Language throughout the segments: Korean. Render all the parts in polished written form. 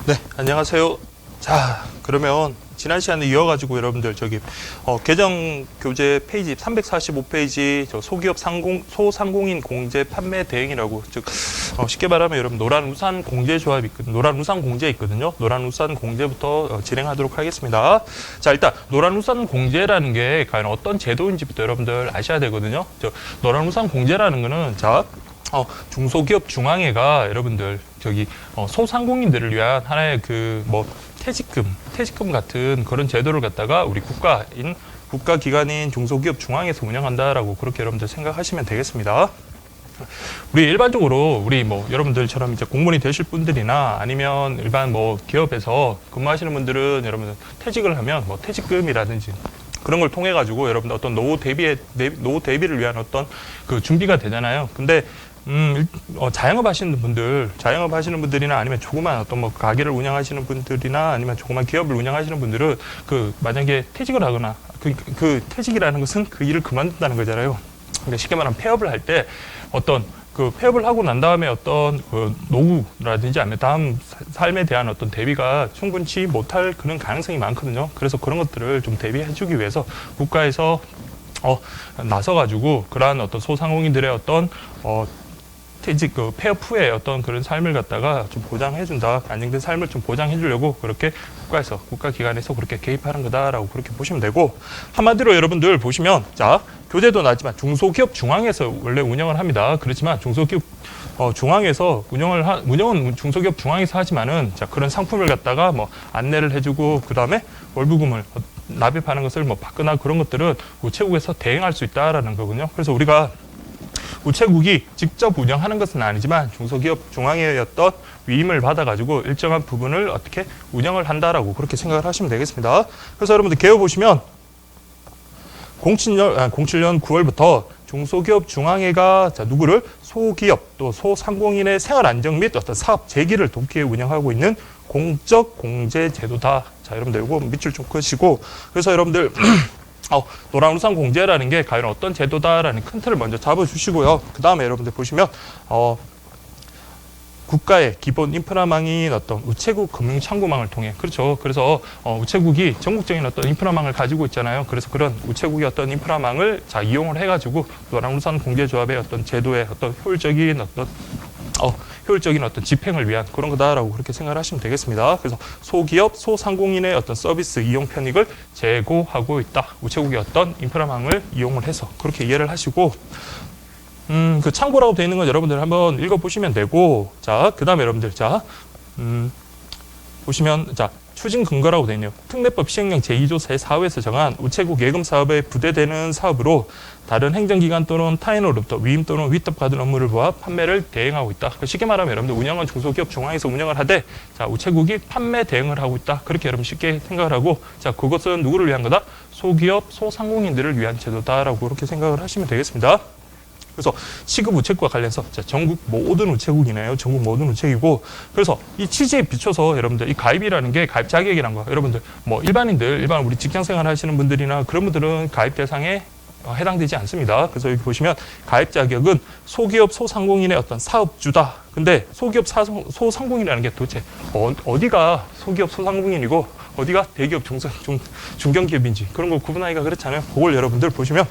네, 안녕하세요. 자, 그러면 지난 시간에 이어가지고 여러분들 계정 교재 페이지 345페이지 소상공인 공제 판매 대행이라고 쉽게 말하면 여러분 노란우산 공제조합이 있거든요. 노란우산 공제 있거든요. 노란우산 공제부터 진행하도록 하겠습니다. 자, 일단 노란우산 공제라는 게 과연 어떤 제도인지부터 여러분들 아셔야 되거든요. 노란우산 공제라는 거는 중소기업 중앙회가 여러분들 소상공인들을 위한 하나의 퇴직금 같은 그런 제도를 갖다가 우리 국가기관인 중소기업 중앙에서 운영한다라고 그렇게 여러분들 생각하시면 되겠습니다. 우리 일반적으로 여러분들처럼 이제 공무원이 되실 분들이나 아니면 일반 기업에서 근무하시는 분들은 여러분들 퇴직을 하면 퇴직금이라든지 그런 걸 통해 가지고 여러분들 어떤 노후 대비를 위한 어떤 그 준비가 되잖아요. 근데 자영업 하시는 분들이나 아니면 조그만 어떤 가게를 운영하시는 분들이나 아니면 조그만 기업을 운영하시는 분들은 만약에 퇴직을 하거나 퇴직이라는 것은 그 일을 그만둔다는 거잖아요. 그러니까 쉽게 말하면 폐업을 할 때 폐업을 하고 난 다음에 어떤 노후라든지 아니면 다음 삶에 대한 어떤 대비가 충분치 못할 그런 가능성이 많거든요. 그래서 그런 것들을 좀 대비해주기 위해서 국가에서 나서가지고 그러한 어떤 소상공인들의 어떤 폐업 후에 어떤 그런 삶을 갖다가 좀 보장해준다. 안정된 삶을 좀 보장해주려고 그렇게 국가기관에서 그렇게 개입하는 거다라고 그렇게 보시면 되고, 한마디로 여러분들 보시면, 교재도 나왔지만 중소기업 중앙에서 원래 운영을 합니다. 그렇지만 중소기업 중앙에서 운영은 중소기업 중앙에서 하지만은 그런 상품을 갖다가 안내를 해주고 그 다음에 월부금을 납입하는 것을 받거나 그런 것들은 우체국에서 대행할 수 있다라는 거군요. 그래서 우리가 우체국이 직접 운영하는 것은 아니지만 중소기업 중앙회의 어떤 위임을 받아가지고 일정한 부분을 어떻게 운영을 한다라고 그렇게 생각을 하시면 되겠습니다. 그래서 여러분들 개요 보시면 07년 9월부터 중소기업 중앙회가 누구를 소기업 또 소상공인의 생활 안정 및 어떤 사업 재기를 돕기 위해 운영하고 있는 공적 공제 제도다. 자, 여러분들 이거 밑줄 좀 끄시고, 그래서 여러분들 노란우산 공제라는 게 과연 어떤 제도다라는 큰 틀을 먼저 잡아주시고요. 그 다음에 여러분들 보시면 국가의 기본 인프라망인 어떤 우체국 금융창구망을 통해, 그렇죠. 그래서 우체국이 전국적인 어떤 인프라망을 가지고 있잖아요. 그래서 그런 우체국의 어떤 인프라망을 이용을 해가지고 노란우산 공제조합의 어떤 제도의 어떤 효율적인 어떤 집행을 위한 그런 거다라고 그렇게 생각을 하시면 되겠습니다. 그래서 소기업, 소상공인의 어떤 서비스 이용 편익을 제고하고 있다. 우체국의 어떤 인프라망을 이용을 해서 그렇게 이해를 하시고, 그 참고라고 되어 있는 건 여러분들 한번 읽어보시면 되고, 그 다음에 여러분들, 보시면, 추진 근거라고 되어 있네요. 특례법 시행령 제2조 제4호에서 정한 우체국 예금 사업에 부대되는 사업으로 다른 행정기관 또는 타인으로부터 위임 또는 위탁받은 업무를 보아 판매를 대행하고 있다. 쉽게 말하면 여러분들 운영은 중소기업 중앙에서 운영을 하되, 우체국이 판매 대행을 하고 있다. 그렇게 여러분 쉽게 생각을 하고, 그것은 누구를 위한 거다? 소기업, 소상공인들을 위한 제도다라고 그렇게 생각을 하시면 되겠습니다. 그래서 시급 우체국과 관련해서 전국 모든 우체국이네요. 전국 모든 우체국이고, 그래서 이 취지에 비춰서 여러분들 이 가입이라는 게 가입 자격이란 거, 여러분들 일반 우리 직장생활 하시는 분들이나 그런 분들은 가입 대상에 해당되지 않습니다. 그래서 여기 보시면 가입 자격은 소기업 소상공인의 어떤 사업주다. 근데 소기업 소상공인이라는 게 도대체 어디가 소기업 소상공인이고 어디가 대기업 중견기업인지 그런 걸 구분하기가 그렇잖아요. 그걸 여러분들 보시면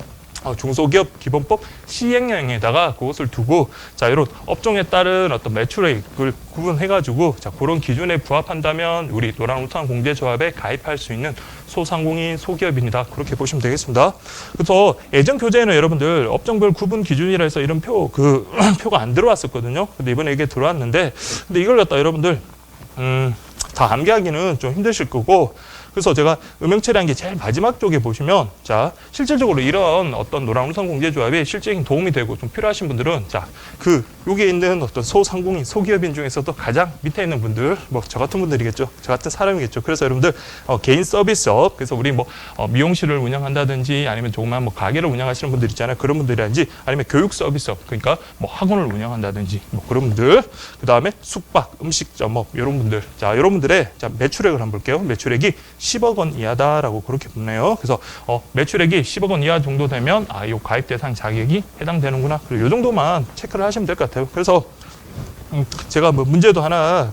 중소기업 기본법 시행령에다가 그것을 두고 이런 업종에 따른 어떤 매출액을 구분해가지고 그런 기준에 부합한다면 우리 노란우산 공제조합에 가입할 수 있는 소상공인 소기업입니다. 그렇게 보시면 되겠습니다. 그래서 예전 교재에는 여러분들 업종별 구분 기준이라 해서 이런 표가 안 들어왔었거든요. 근데 이번에 이게 들어왔는데, 근데 이걸 갖다 여러분들 다 암기하기는 좀 힘드실 거고, 그래서 제가 음영체라는 게 제일 마지막 쪽에 보시면, 실질적으로 이런 어떤 노란우산 공제조합에 실질적인 도움이 되고 좀 필요하신 분들은, 여기에 있는 어떤 소상공인, 소기업인 중에서도 가장 밑에 있는 분들, 저 같은 분들이겠죠. 저 같은 사람이겠죠. 그래서 여러분들, 개인 서비스업, 그래서 우리 미용실을 운영한다든지 아니면 조그만 가게를 운영하시는 분들 있잖아요. 그런 분들이라든지 아니면 교육 서비스업, 그러니까 학원을 운영한다든지 그런 분들, 그 다음에 숙박, 음식점, 이런 분들. 이런 분들의 매출액을 한번 볼게요. 매출액이 10억 원 이하다라고 그렇게 보네요. 그래서 매출액이 10억 원 이하 정도 되면 이 가입 대상 자격이 해당되는구나. 그리고 이 정도만 체크를 하시면 될 것 같아요. 그래서 제가 뭐 문제도 하나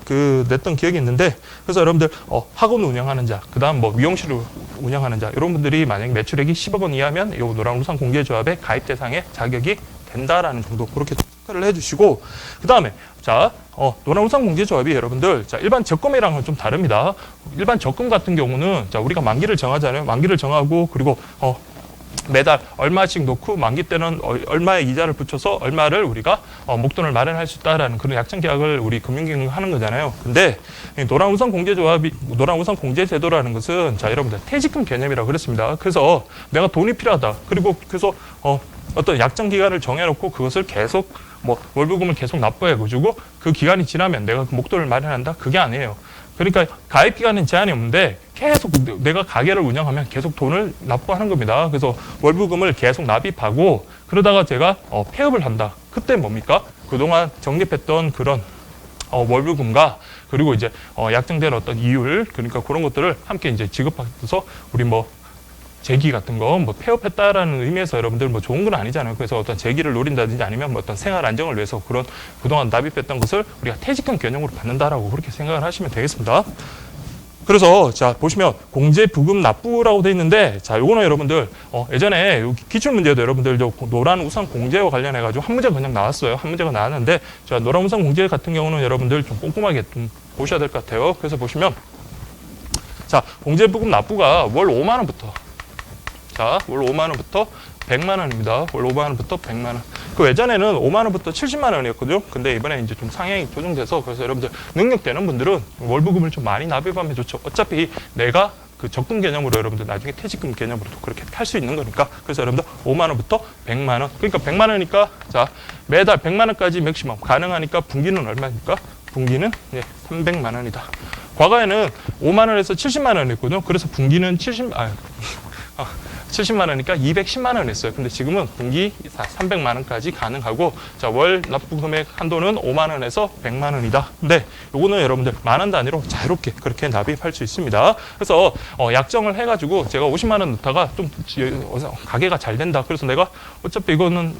냈던 기억이 있는데, 그래서 여러분들 학원 운영하는 자, 그다음 뭐 미용실을 운영하는 자, 이런 분들이 만약 매출액이 10억 원 이하면 이 노란우산 공제조합의 가입 대상에 자격이 된다라는 정도 그렇게 체크를 해주시고, 그다음에 자 노란우산 공제조합이 여러분들 자 일반 적금이랑은 좀 다릅니다. 일반 적금 같은 경우는 자 우리가 만기를 정하잖아요. 만기를 정하고 그리고 매달 얼마씩 놓고 만기 때는 얼마의 이자를 붙여서 얼마를 우리가 목돈을 마련할 수 있다라는 그런 약정 계약을 우리 금융기관이 하는 거잖아요. 근데 노란우산 공제조합이 노란우산 공제제도라는 것은 자 여러분들 퇴직금 개념이라고 그랬습니다. 그래서 내가 돈이 필요하다. 그리고 그래서 어떤 약정 기간을 정해놓고 그것을 계속 뭐 월부금을 계속 납부해가지고 그 기간이 지나면 내가 그 목돈을 마련한다. 그게 아니에요. 그러니까 가입 기간은 제한이 없는데 계속 내가 가게를 운영하면 계속 돈을 납부하는 겁니다. 그래서 월부금을 계속 납입하고 그러다가 제가 폐업을 한다. 그때 뭡니까? 그동안 적립했던 그런 월부금과 그리고 이제 약정된 어떤 이율 그러니까 그런 것들을 함께 이제 지급해서 우리 뭐 재기 같은 거 뭐 폐업했다라는 의미에서 여러분들 뭐 좋은 건 아니잖아요. 그래서 어떤 재기를 노린다든지 아니면 뭐 어떤 생활 안정을 위해서 그런 그동안 납입했던 것을 우리가 퇴직금 개념으로 받는다라고 그렇게 생각을 하시면 되겠습니다. 그래서 자 보시면 공제 부금 납부라고 돼 있는데 자 요거는 여러분들 예전에 기출 문제도 여러분들 노란 우산 공제와 관련해 가지고 한 문제가 그냥 나왔어요. 한 문제가 나왔는데 자 노란 우산 공제 같은 경우는 여러분들 좀 꼼꼼하게 좀 보셔야 될 것 같아요. 그래서 보시면 자 공제 부금 납부가 월 5만 원부터 자, 월 5만 원부터 100만 원입니다. 월 5만 원부터 100만 원. 그 예전에는 5만 원부터 70만 원이었거든요. 근데 이번에 이제 좀 상향이 조정돼서 그래서 여러분들 능력되는 분들은 월부금을 좀 많이 납입하면 좋죠. 어차피 내가 그 적금 개념으로 여러분들 나중에 퇴직금 개념으로도 그렇게 탈 수 있는 거니까. 그래서 여러분들 5만 원부터 100만 원. 그러니까 100만 원이니까 자, 매달 100만 원까지 맥시멈 가능하니까 분기는 얼마입니까? 분기는 300만 원이다. 과거에는 5만 원에서 70만 원이었거든요. 그래서 분기는 70만 원이니까 210만 원 했어요. 근데 지금은 분기 300만 원까지 가능하고 자, 월 납부 금액 한도는 5만 원에서 100만 원이다. 근데 요거는 여러분들 만 원 단위로 자유롭게 그렇게 납입할 수 있습니다. 그래서 약정을 해가지고 제가 50만 원 넣다가 좀 가게가 잘 된다. 그래서 내가 어차피 이거는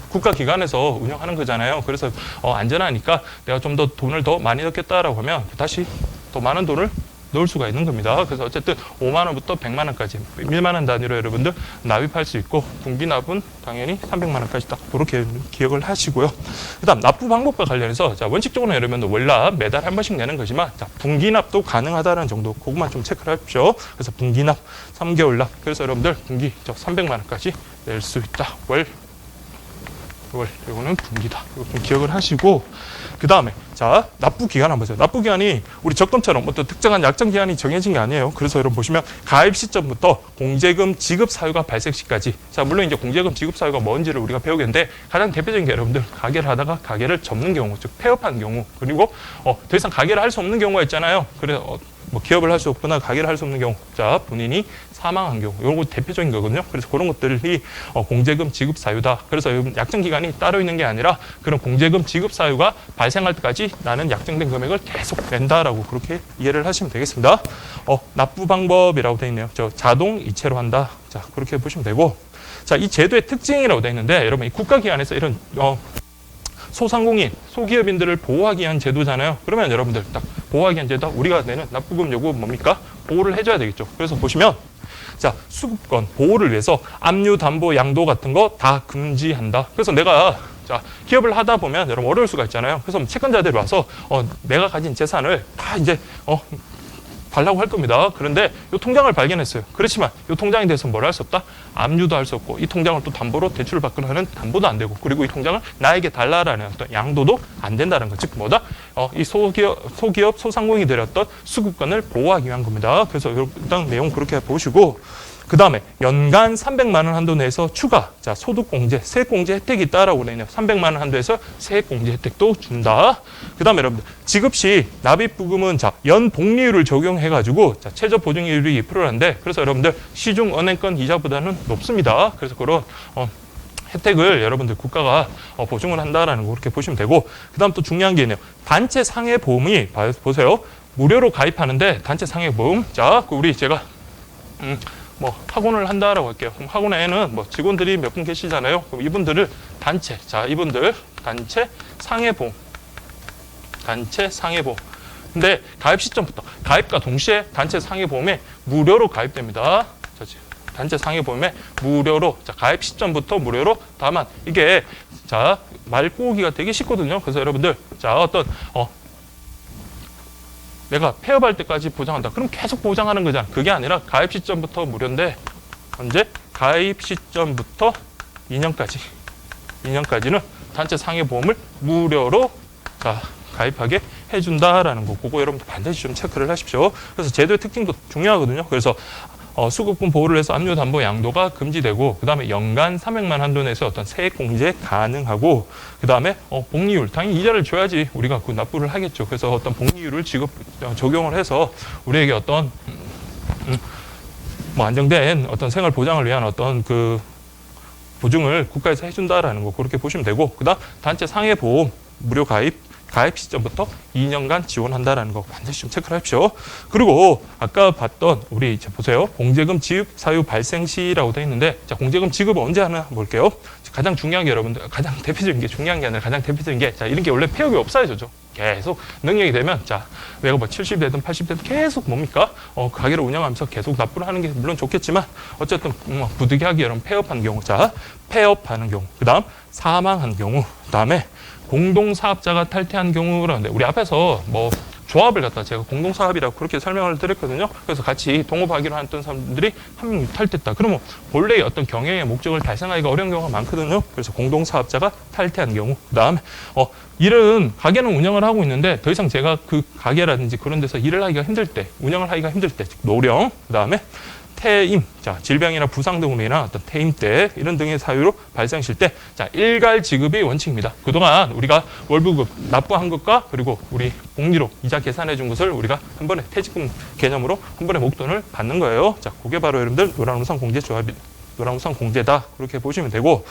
국가기관에서 운영하는 거잖아요. 그래서 안전하니까 내가 좀 더 돈을 더 많이 넣겠다라고 하면 다시 더 많은 돈을 넣을 수가 있는 겁니다. 그래서 어쨌든 5만 원부터 100만 원까지 1만 원 단위로 여러분들 납입할 수 있고 분기 납은 당연히 300만 원까지 딱 그렇게 기억을 하시고요. 그다음 납부 방법과 관련해서 자 원칙적으로는 여러분들 월납 매달 한 번씩 내는 거지만 자 분기 납도 가능하다는 정도 그것만 좀 체크를 하십시오. 그래서 분기 납 3개월 납 그래서 여러분들 분기 300만 원까지 낼 수 있다. 월 이거는 분기다. 이거 좀 기억을 하시고 그 다음에 자 납부 기간 한번 보세요. 납부 기간이 우리 적금처럼 어떤 특정한 약정 기간이 정해진 게 아니에요. 그래서 여러분 보시면 가입 시점부터 공제금 지급 사유가 발생 시까지 자 물론 이제 공제금 지급 사유가 뭔지를 우리가 배우겠는데 가장 대표적인 게 여러분들 가게를 하다가 가게를 접는 경우 즉 폐업한 경우 그리고 더 이상 가게를 할 수 없는 경우가 있잖아요. 그래서 뭐 기업을 할 수 없거나 가게를 할 수 없는 경우 자 본인이 사망한 경우 이런 거 대표적인 거거든요. 그래서 그런 것들이 공제금 지급 사유다. 그래서 약정 기간이 따로 있는 게 아니라 그런 공제금 지급 사유가 발생할 때까지 나는 약정된 금액을 계속 낸다라고 그렇게 이해를 하시면 되겠습니다. 납부 방법이라고 되어 있네요. 자동 이체로 한다. 자 그렇게 보시면 되고 자 이 제도의 특징이라고 되어 있는데 여러분 이 국가기관에서 이런 소상공인, 소기업인들을 보호하기 위한 제도잖아요. 그러면 여러분들 딱 보호하기 위한 제도 우리가 내는 납부금 요구 뭡니까? 보호를 해줘야 되겠죠. 그래서 보시면 자 수급권 보호를 위해서 압류, 담보, 양도 같은 거 다 금지한다. 그래서 내가 자 기업을 하다 보면 여러분 어려울 수가 있잖아요. 그래서 채권자들이 와서 내가 가진 재산을 다 이제 달라고 할 겁니다. 그런데 이 통장을 발견했어요. 그렇지만 이 통장에 대해서 뭘 할 수 없다? 압류도 할 수 없고 이 통장을 또 담보로 대출을 받거나 하는 담보도 안 되고 그리고 이 통장을 나에게 달라라는 어떤 양도도 안 된다는 것. 즉 뭐다? 이 소기업, 소상공인들의 어떤 수급권을 보호하기 위한 겁니다. 그래서 일단 내용 그렇게 보시고 그 다음에 연간 300만 원 한도 내에서 추가 자 소득공제, 세액공제 혜택이 있다라고 되네요. 300만 원 한도에서 세액공제 혜택도 준다. 그 다음에 여러분들 지급 시 납입부금은 자 연복리율을 적용해가지고 자 최저 보증이율이 2%인데 그래서 여러분들 시중 은행권 이자보다는 높습니다. 그래서 그런 혜택을 여러분들 국가가 보증을 한다라는 거 그렇게 보시면 되고 그 다음 또 중요한 게 있네요. 단체 상해 보험이 보세요. 무료로 가입하는데 단체 상해 보험 자 우리 제가 뭐 학원을 한다라고 할게요. 그럼 학원에는 뭐 직원들이 몇 분 계시잖아요. 그럼 이분들을 단체, 자 이분들 단체 상해보험 단체 상해보험. 근데 가입 시점부터 가입과 동시에 단체 상해보험에 무료로 가입됩니다. 자, 단체 상해보험에 무료로, 자, 가입 시점부터 무료로. 다만 이게 자, 말 꼬기가 되게 쉽거든요. 그래서 여러분들 자, 어떤 내가 폐업할 때까지 보장한다. 그럼 계속 보장하는 거잖아. 그게 아니라 가입 시점부터 무료인데 언제? 가입 시점부터 2년까지는 단체 상해보험을 무료로 자, 가입하게 해준다라는 거. 그거 여러분들 반드시 좀 체크를 하십시오. 그래서 제도의 특징도 중요하거든요. 그래서 수급금 보호를 해서 압류 담보 양도가 금지되고, 그 다음에 연간 300만 한도 내에서 어떤 세액 공제 가능하고, 그 다음에 복리율, 당연히 이자를 줘야지 우리가 그 납부를 하겠죠. 그래서 어떤 복리율을 적용을 해서 우리에게 어떤 뭐 안정된 어떤 생활 보장을 위한 어떤 그 보증을 국가에서 해준다라는 거, 그렇게 보시면 되고, 그다음 단체 상해 보험 무료 가입 시점부터 2년간 지원한다라는 거 반드시 좀 체크를 하십시오. 그리고 아까 봤던 우리 이제 보세요. 공제금 지급 사유 발생 시라고 되어 있는데, 자, 공제금 지급을 언제 하나 볼게요. 가장 중요한 게 여러분들, 가장 대표적인 게 중요한 게 아니라 가장 대표적인 게, 자, 이런 게 원래 폐업이 없어야죠. 계속 능력이 되면, 자, 내가 뭐 70대든 80대든 계속 뭡니까? 가게를 운영하면서 계속 납부를 하는 게 물론 좋겠지만, 어쨌든 부득이하게 여러분 폐업한 경우, 자, 폐업하는 경우, 그 다음 사망한 경우, 그 다음에 공동사업자가 탈퇴한 경우라는데, 우리 앞에서 뭐 조합을 갖다 제가 공동사업이라고 그렇게 설명을 드렸거든요. 그래서 같이 동업하기로 했던 사람들이 한 명 탈퇴했다. 그러면 본래의 어떤 경영의 목적을 달성하기가 어려운 경우가 많거든요. 그래서 공동사업자가 탈퇴한 경우, 그 다음에 일은 가게는 운영을 하고 있는데 더 이상 제가 그 가게라든지 그런 데서 일을 하기가 힘들 때, 운영을 하기가 힘들 때, 즉 노령, 그 다음에 퇴임, 자, 질병이나 부상 등으로 인한 어떤 퇴임 때, 이런 등의 사유로 발생실 때, 자, 일괄 지급이 원칙입니다. 그동안 우리가 월부급 납부한 것과 그리고 우리 복리로 이자 계산해 준 것을 우리가 한 번에 퇴직금 개념으로 한 번에 목돈을 받는 거예요. 자, 그게 바로 여러분들 노란우산 공제조합이, 노란우산 공제다. 그렇게 보시면 되고,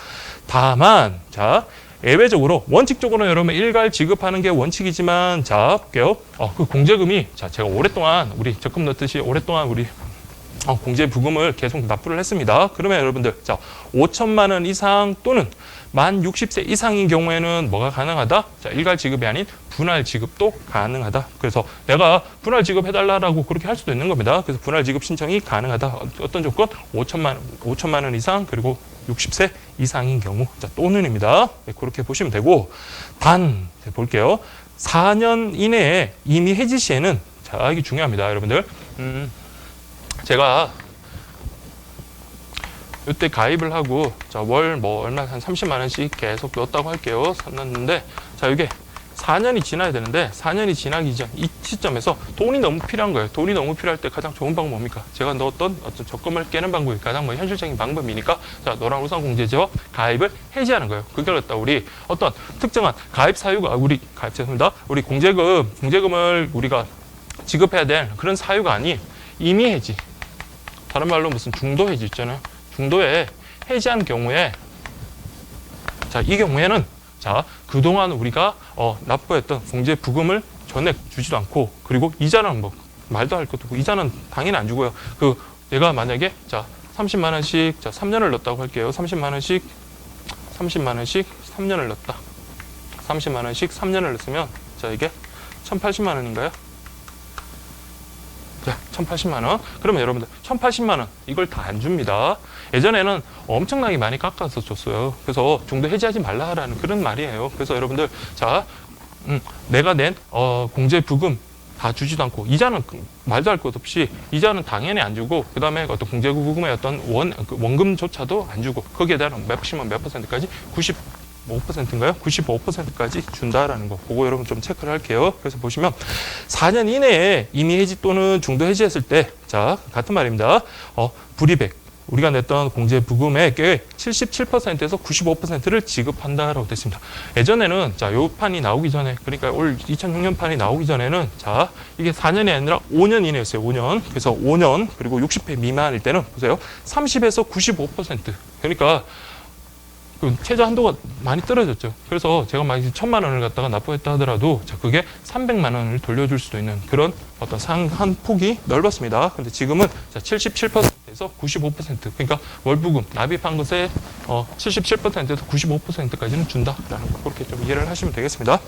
다만, 자, 예외적으로, 원칙적으로는 여러분 일괄 지급하는 게 원칙이지만, 자, 볼게요. 그 공제금이, 자, 제가 오랫동안, 우리 적금 넣듯이 오랫동안 우리 공제 부금을 계속 납부를 했습니다. 그러면 여러분들, 자, 5천만 원 이상 또는 만 60세 이상인 경우에는 뭐가 가능하다? 자, 일괄 지급이 아닌 분할 지급도 가능하다. 그래서 내가 분할 지급해달라고 그렇게 할 수도 있는 겁니다. 그래서 분할 지급 신청이 가능하다. 어떤 조건? 5천만 원 이상, 그리고 60세 이상인 경우, 자, 또는입니다. 네, 그렇게 보시면 되고, 단, 볼게요. 4년 이내에 이미 해지 시에는, 자, 이게 중요합니다, 여러분들. 제가 이때 가입을 하고, 자, 월 뭐 얼마, 한 30만 원씩 계속 넣었다고 할게요. 넣었는데, 자, 이게 4년이 지나야 되는데, 4년이 지나기 전 이 시점에서 돈이 너무 필요한 거예요. 돈이 너무 필요할 때 가장 좋은 방법은 뭡니까? 제가 넣었던 어떤 적금을 깨는 방법이 가장 뭐 현실적인 방법이니까, 자, 노란우산공제제와 가입을 해지하는 거예요. 그걸 갖다 우리 어떤 특정한 가입 사유가, 우리 공제금을 우리가 지급해야 될 그런 사유가 아닌 임의 해지. 다른 말로 무슨 중도 해지 있잖아요. 중도에 해지한 경우에, 자, 이 경우에는, 자, 그동안 우리가 납부했던 공제 부금을 전액 주지도 않고, 그리고 이자는 뭐 말도 할 것도 없고, 이자는 당연히 안 주고요. 내가 만약에, 자, 30만 원씩, 자, 3년을 넣었다고 할게요. 30만 원씩 3년을 넣었다. 30만 원씩 3년을 넣었으면, 자, 이게 1,080만 원인가요? 자, 1,080만 원. 그러면 여러분들 1,080만 원 이걸 다 안 줍니다. 예전에는 엄청나게 많이 깎아서 줬어요. 그래서 중도 해지하지 말라라는 그런 말이에요. 그래서 여러분들, 자, 내가 낸 공제 부금 다 주지도 않고, 이자는 말도 할 것 없이 이자는 당연히 안 주고, 그 다음에 어떤 공제 부금의 어떤 원금조차도 안 주고, 거기에 대한 맥시멈 몇 %까지 95%인가요? 95%까지 준다라는 거. 그거 여러분 좀 체크를 할게요. 그래서 보시면 4년 이내에 이미 해지 또는 중도 해지했을 때, 자, 같은 말입니다. 불이백. 우리가 냈던 공제 부금의 77%에서 95%를 지급한다라고 됐습니다. 예전에는, 자, 요 판이 나오기 전에, 그러니까 올 2006년 판이 나오기 전에는, 자, 이게 4년이 아니라 5년 이내였어요. 5년. 그래서 5년, 그리고 60회 미만일 때는, 보세요. 30에서 95%. 그러니까, 최저 한도가 많이 떨어졌죠. 그래서 제가 만약에 1,000만 원을 갖다가 납부했다 하더라도, 자, 그게 300만 원을 돌려줄 수도 있는 그런 어떤 상한 폭이 넓었습니다. 근데 지금은, 자, 77%에서 95%. 그러니까 월부금 납입한 것의 77%에서 95%까지는 준다라는 거, 그렇게 좀 이해를 하시면 되겠습니다.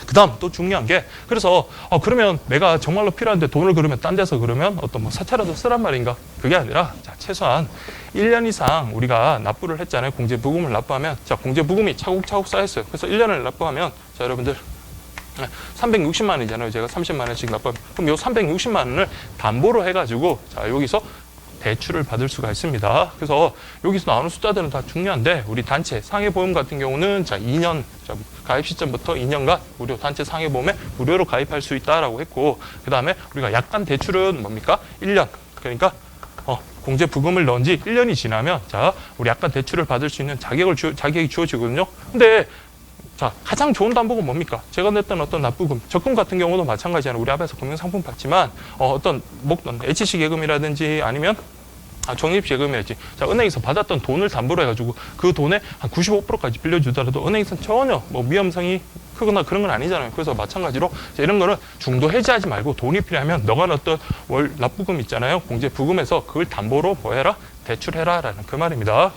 그 그다음 또 중요한 게 그래서 그러면 내가 정말로 필요한데 돈을 그러면 딴 데서 그러면 어떤 뭐 사채라도 쓰란 말인가? 그게 아니라 자, 최소한 1년 이상 우리가 납부를 했잖아요. 공제부금을 납부하면 자, 공제부금이 차곡차곡 쌓였어요. 그래서 1년을 납부하면 자, 여러분들 360만 원이잖아요. 제가 30만 원씩 납부하면 그럼 요 360만 원을 담보로 해가지고 자, 여기서 대출을 받을 수가 있습니다. 그래서 여기서 나오는 숫자들은 다 중요한데 우리 단체 상해보험 같은 경우는 자 2년 자, 가입 시점부터 2년간 무료 단체 상해보험에 무료로 가입할 수 있다라고 했고 그 다음에 우리가 약관 대출은 뭡니까? 1년 그러니까 공제 부금을 넣은 지 1년이 지나면 자 우리 약관 대출을 받을 수 있는 자격이 주어지거든요. 근데 자, 가장 좋은 담보가 뭡니까? 제가 냈던 어떤 납부금, 적금 같은 경우도 마찬가지잖아요. 우리 앞에서 금융상품 받지만, 어떤 HC 계금이라든지 아니면 적립재금이랄지. 자, 은행에서 받았던 돈을 담보로 해가지고 그 돈의 한 95%까지 빌려주더라도 은행에서는 전혀 뭐 위험성이 크거나 그런 건 아니잖아요. 그래서 마찬가지로 자, 이런 거는 중도 해지하지 말고 돈이 필요하면 너가 넣었던 월 납부금 있잖아요. 공제 부금에서 그걸 담보로 뭐 해라? 대출해라라는 그 말입니다.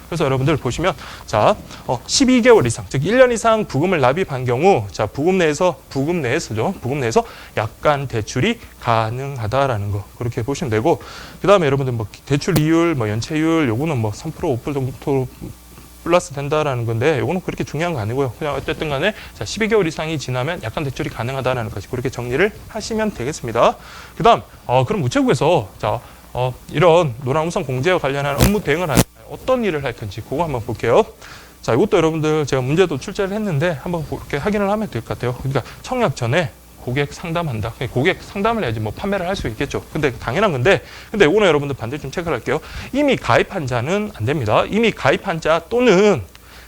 그래서 여러분들 보시면 자 12개월 이상 즉 1년 이상 부금을 납입한 경우 자 부금 내에서 약관 대출이 가능하다라는 거 그렇게 보시면 되고 그다음에 여러분들 뭐 대출 이율 뭐 연체율 요거는 뭐 3% 5% 정도 플러스 된다라는 건데 요거는 그렇게 중요한 거 아니고요. 그냥 어쨌든 간에 자 12개월 이상이 지나면 약관 대출이 가능하다라는 것이 그렇게 정리를 하시면 되겠습니다. 그다음 그럼 우체국에서 자 이런 노란우선 공제와 관련한 업무 대응을 하는 어떤 일을 할 건지 그거 한번 볼게요. 자, 이것도 여러분들 제가 문제도 출제를 했는데 한번 그렇게 확인을 하면 될 것 같아요. 그러니까 청약 전에 고객 상담한다. 고객 상담을 해야지 뭐 판매를 할 수 있겠죠. 근데 당연한 건데, 근데 오늘 여러분들 반드시 좀 체크를 할게요. 이미 가입한 자는 안 됩니다. 이미 가입한 자 또는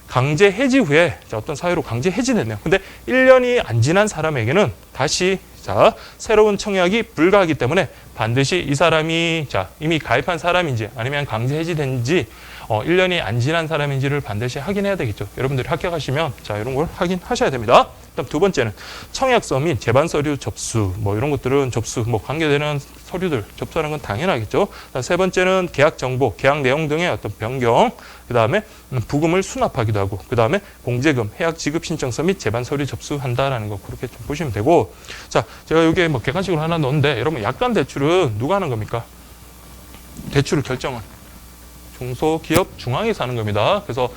강제 해지 후에 자, 어떤 사유로 강제 해지됐네요. 근데 1년이 안 지난 사람에게는 다시 자, 새로운 청약이 불가하기 때문에 반드시 이 사람이 자, 이미 가입한 사람인지 아니면 강제 해지된지 1년이 안 지난 사람인지를 반드시 확인해야 되겠죠. 여러분들이 합격하시면 자, 이런 걸 확인하셔야 됩니다. 그다음 두 번째는 청약서 및 제반 서류 접수 뭐 이런 것들은 접수 뭐 관계되는 서류들 접수하는 건 당연하겠죠. 세 번째는 계약 정보, 계약 내용 등의 어떤 변경, 그 다음에 부금을 수납하기도 하고, 그 다음에 공제금, 해약 지급 신청서 및 제반 서류 접수한다라는 거 그렇게 좀 보시면 되고, 자 제가 여기에 뭐 객관식으로 하나 넣었는데 여러분 약관 대출은 누가 하는 겁니까? 대출을 결정은 중소기업 중앙에서 하는 겁니다. 그래서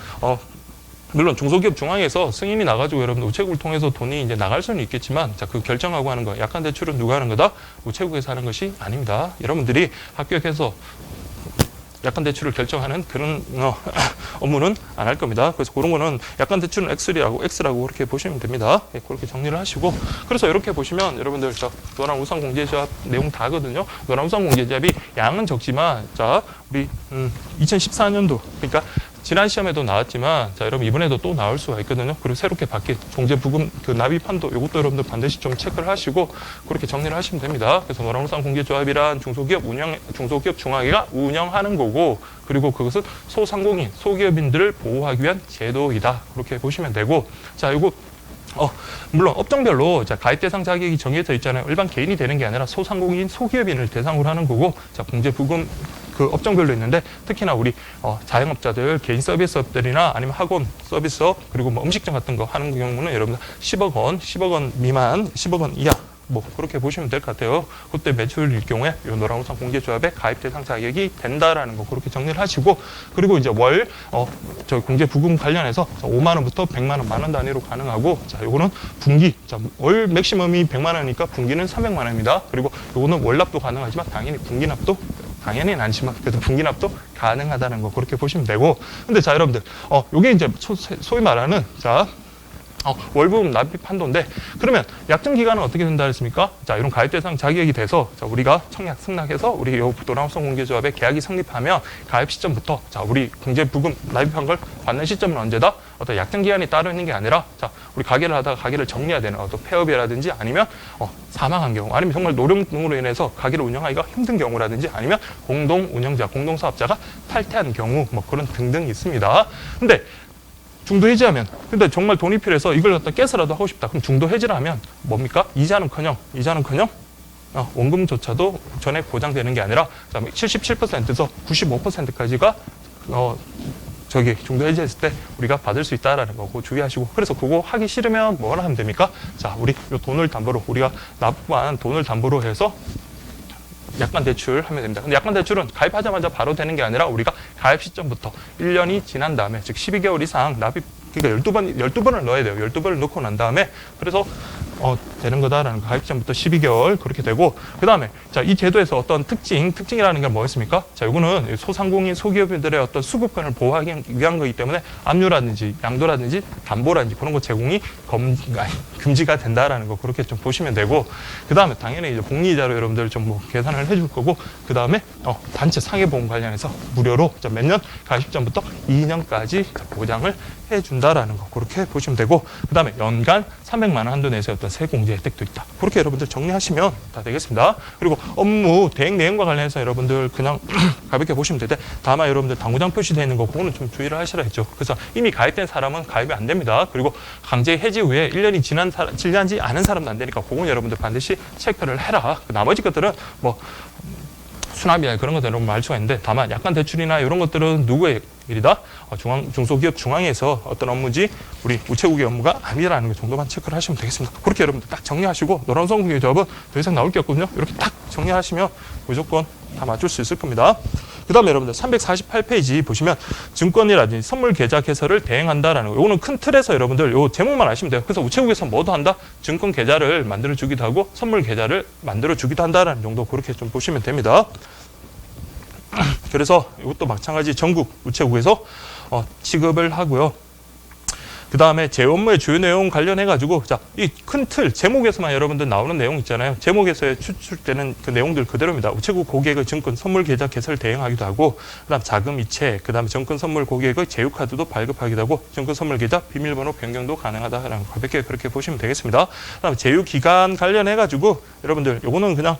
물론 중소기업 중앙에서 승인이 나가지고 여러분 우체국을 통해서 돈이 이제 나갈 수는 있겠지만 자, 그 결정하고 하는 거 약관 대출은 누가 하는 거다? 우체국에서 하는 것이 아닙니다. 여러분들이 합격해서 약관 대출을 결정하는 그런 업무는 안 할 겁니다. 그래서 그런 거는 약관 대출은 X라고 그렇게 보시면 됩니다. 네, 그렇게 정리를 하시고 그래서 이렇게 보시면 여러분들 자 노란우산 공제조합 내용 다 하거든요. 노란우산 공제조합이 양은 적지만 자 우리 2014년도 그러니까 지난 시험에도 나왔지만 자 여러분 이번에도 또 나올 수가 있거든요. 그리고 새롭게 바뀐 공제 부금 그 납입한도 이것도 여러분들 반드시 좀 체크를 하시고 그렇게 정리를 하시면 됩니다. 그래서 노란우산 공제조합이란 중소기업 중앙회가 운영하는 거고 그리고 그것은 소상공인, 소기업인들을 보호하기 위한 제도이다. 그렇게 보시면 되고 자 이거 물론 업종별로 자 가입 대상 자격이 정해져 있잖아요. 일반 개인이 되는 게 아니라 소상공인, 소기업인을 대상으로 하는 거고 자 공제 부금 그 업종별로 있는데 특히나 우리 자영업자들, 개인 서비스업들이나 아니면 학원 서비스업 그리고 뭐 음식점 같은 거 하는 경우는 여러분들 10억 원 미만, 10억 원 이하 뭐 그렇게 보시면 될 것 같아요. 그때 매출일 경우에 이 노란우산 공제조합에 가입 대상 자격이 된다라는 거 그렇게 정리를 하시고 그리고 이제 월 저 공제 부금 관련해서 5만 원부터 100만 원, 만 원 단위로 가능하고 자 요거는 분기 자 월 맥시멈이 100만 원이니까 분기는 300만 원입니다. 그리고 요거는 월납도 가능하지만 당연히 분기납도 당연히 아니지만 그래도 분기납도 가능하다는 거 그렇게 보시면 되고 근데 자 여러분들 요게 이제 소위 말하는 자 월부금 납입 한도인데 그러면 약정 기간은 어떻게 된다 했습니까? 자 이런 가입 대상 자격이 돼서 자 우리가 청약 승낙해서 우리 요 노란우산 공제조합의 계약이 성립하면 가입 시점부터 자 우리 공제 부금 납입한 걸 받는 시점은 언제다? 어떤 약정 기간이 따로 있는 게 아니라 자 우리 가게를 하다가 가게를 정리해야 되는 어떤 폐업이라든지 아니면 사망한 경우 아니면 정말 노령 등으로 인해서 가게를 운영하기가 힘든 경우라든지 아니면 공동 운영자, 공동 사업자가 탈퇴한 경우 뭐 그런 등등 있습니다. 근데 중도 해지하면 근데 정말 돈이 필요해서 이걸 갖다 깨서라도 하고 싶다. 그럼 중도 해지를 하면 뭡니까? 이자는커녕 원금조차도 전액 보장되는 게 아니라 77%에서 95%까지가 저기 중도 해지했을 때 우리가 받을 수 있다라는 거 그거 주의하시고 그래서 그거 하기 싫으면 뭐라 하면 됩니까? 자, 우리 요 돈을 담보로 우리가 납부한 돈을 담보로 해서 약관 대출하면 됩니다. 근데 약관 대출은 가입하자마자 바로 되는 게 아니라 우리가 가입 시점부터 1년이 지난 다음에 즉 12개월 이상 납입 그러니까 12번을 넣어야 돼요. 12번을 넣고 난 다음에 그래서 되는 거다라는 거. 가입 시점부터 12개월 그렇게 되고 그다음에 자, 이 제도에서 어떤 특징이라는 게 뭐였습니까? 자, 이거는 소상공인 소기업인들의 어떤 수급권을 보호하기 위한 거기 때문에 압류라든지 양도라든지 담보라든지 그런 거 제공이 금지가 된다라는 거 그렇게 좀 보시면 되고 그다음에 당연히 이제 복리이자로 여러분들 좀 뭐 계산을 해줄 거고 그다음에 단체 상해보험 관련해서 무료로 몇 년 가입 시점부터 2년까지 보장을 해준다라는 거 그렇게 보시면 되고 그다음에 연간 300만 원 한도 내에서 어떤 세공제 혜택도 있다. 그렇게 여러분들 정리하시면 다 되겠습니다. 그리고 업무 대행 내용과 관련해서 여러분들 그냥 가볍게 보시면 되는데 다만 여러분들 당구장 표시되어 있는 거 그거는 좀 주의를 하시라 했죠. 그래서 이미 가입된 사람은 가입이 안 됩니다. 그리고 강제 해지 후에 1년이 지나지 않은 사람도 안 되니까 그건 여러분들 반드시 체크를 해라. 나머지 것들은 뭐 수납이나 그런 것들은 알 수가 있는데 다만 약관 대출이나 이런 것들은 누구의 일이다? 중소기업 중앙에서 어떤 업무지 우리 우체국의 업무가 아니라는 것 정도만 체크를 하시면 되겠습니다. 그렇게 여러분들 딱 정리하시고 노란선 기업은 더 이상 나올 게 없거든요. 이렇게 딱 정리하시면 무조건 다 맞출 수 있을 겁니다. 그 다음에 여러분들 348페이지 보시면 증권이라든지 선물 계좌 개설을 대행한다라는 거. 이거는 큰 틀에서 여러분들 요 제목만 아시면 돼요. 그래서 우체국에서 뭐도 한다? 증권 계좌를 만들어 주기도 하고 선물 계좌를 만들어 주기도 한다라는 정도 그렇게 좀 보시면 됩니다. 그래서 이것도 마찬가지 전국 우체국에서 취급을 하고요. 그 다음에 제 업무의 주요 내용 관련해가지고, 자, 이 큰 틀, 제목에서만 여러분들 나오는 내용 있잖아요. 제목에서 추출되는 그 내용들 그대로입니다. 우체국 고객의 증권 선물 계좌 개설 대행하기도 하고, 그 다음 자금 이체, 그 다음에 증권 선물 고객의 제휴카드도 발급하기도 하고, 증권 선물 계좌 비밀번호 변경도 가능하다라는 거 가볍게 그렇게 보시면 되겠습니다. 그 다음에 제휴 기간 관련해가지고, 여러분들, 요거는 그냥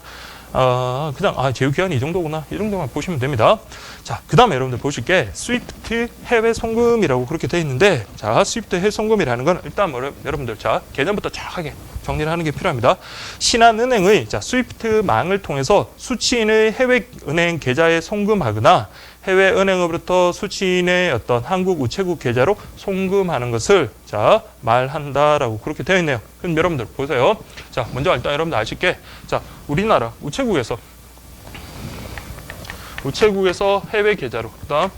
제휴기간이 이 정도구나. 이 정도만 보시면 됩니다. 자, 그 다음에 여러분들 보실 게 스위프트 해외 송금이라고 그렇게 되어 있는데, 자, 스위프트 해외 송금이라는 건 일단 여러분들, 자, 개념부터 정확하게 정리를 하는 게 필요합니다. 신한은행의 자, 스위프트 망을 통해서 수취인의 해외 은행 계좌에 송금하거나 해외 은행으로부터 수취인의 어떤 한국 우체국 계좌로 송금하는 것을 자, 말한다라고 그렇게 되어 있네요. 그럼 여러분들 보세요. 자, 먼저 일단 여러분들 아실 게, 자, 우리나라 우체국에서 해외 계좌로, 그다음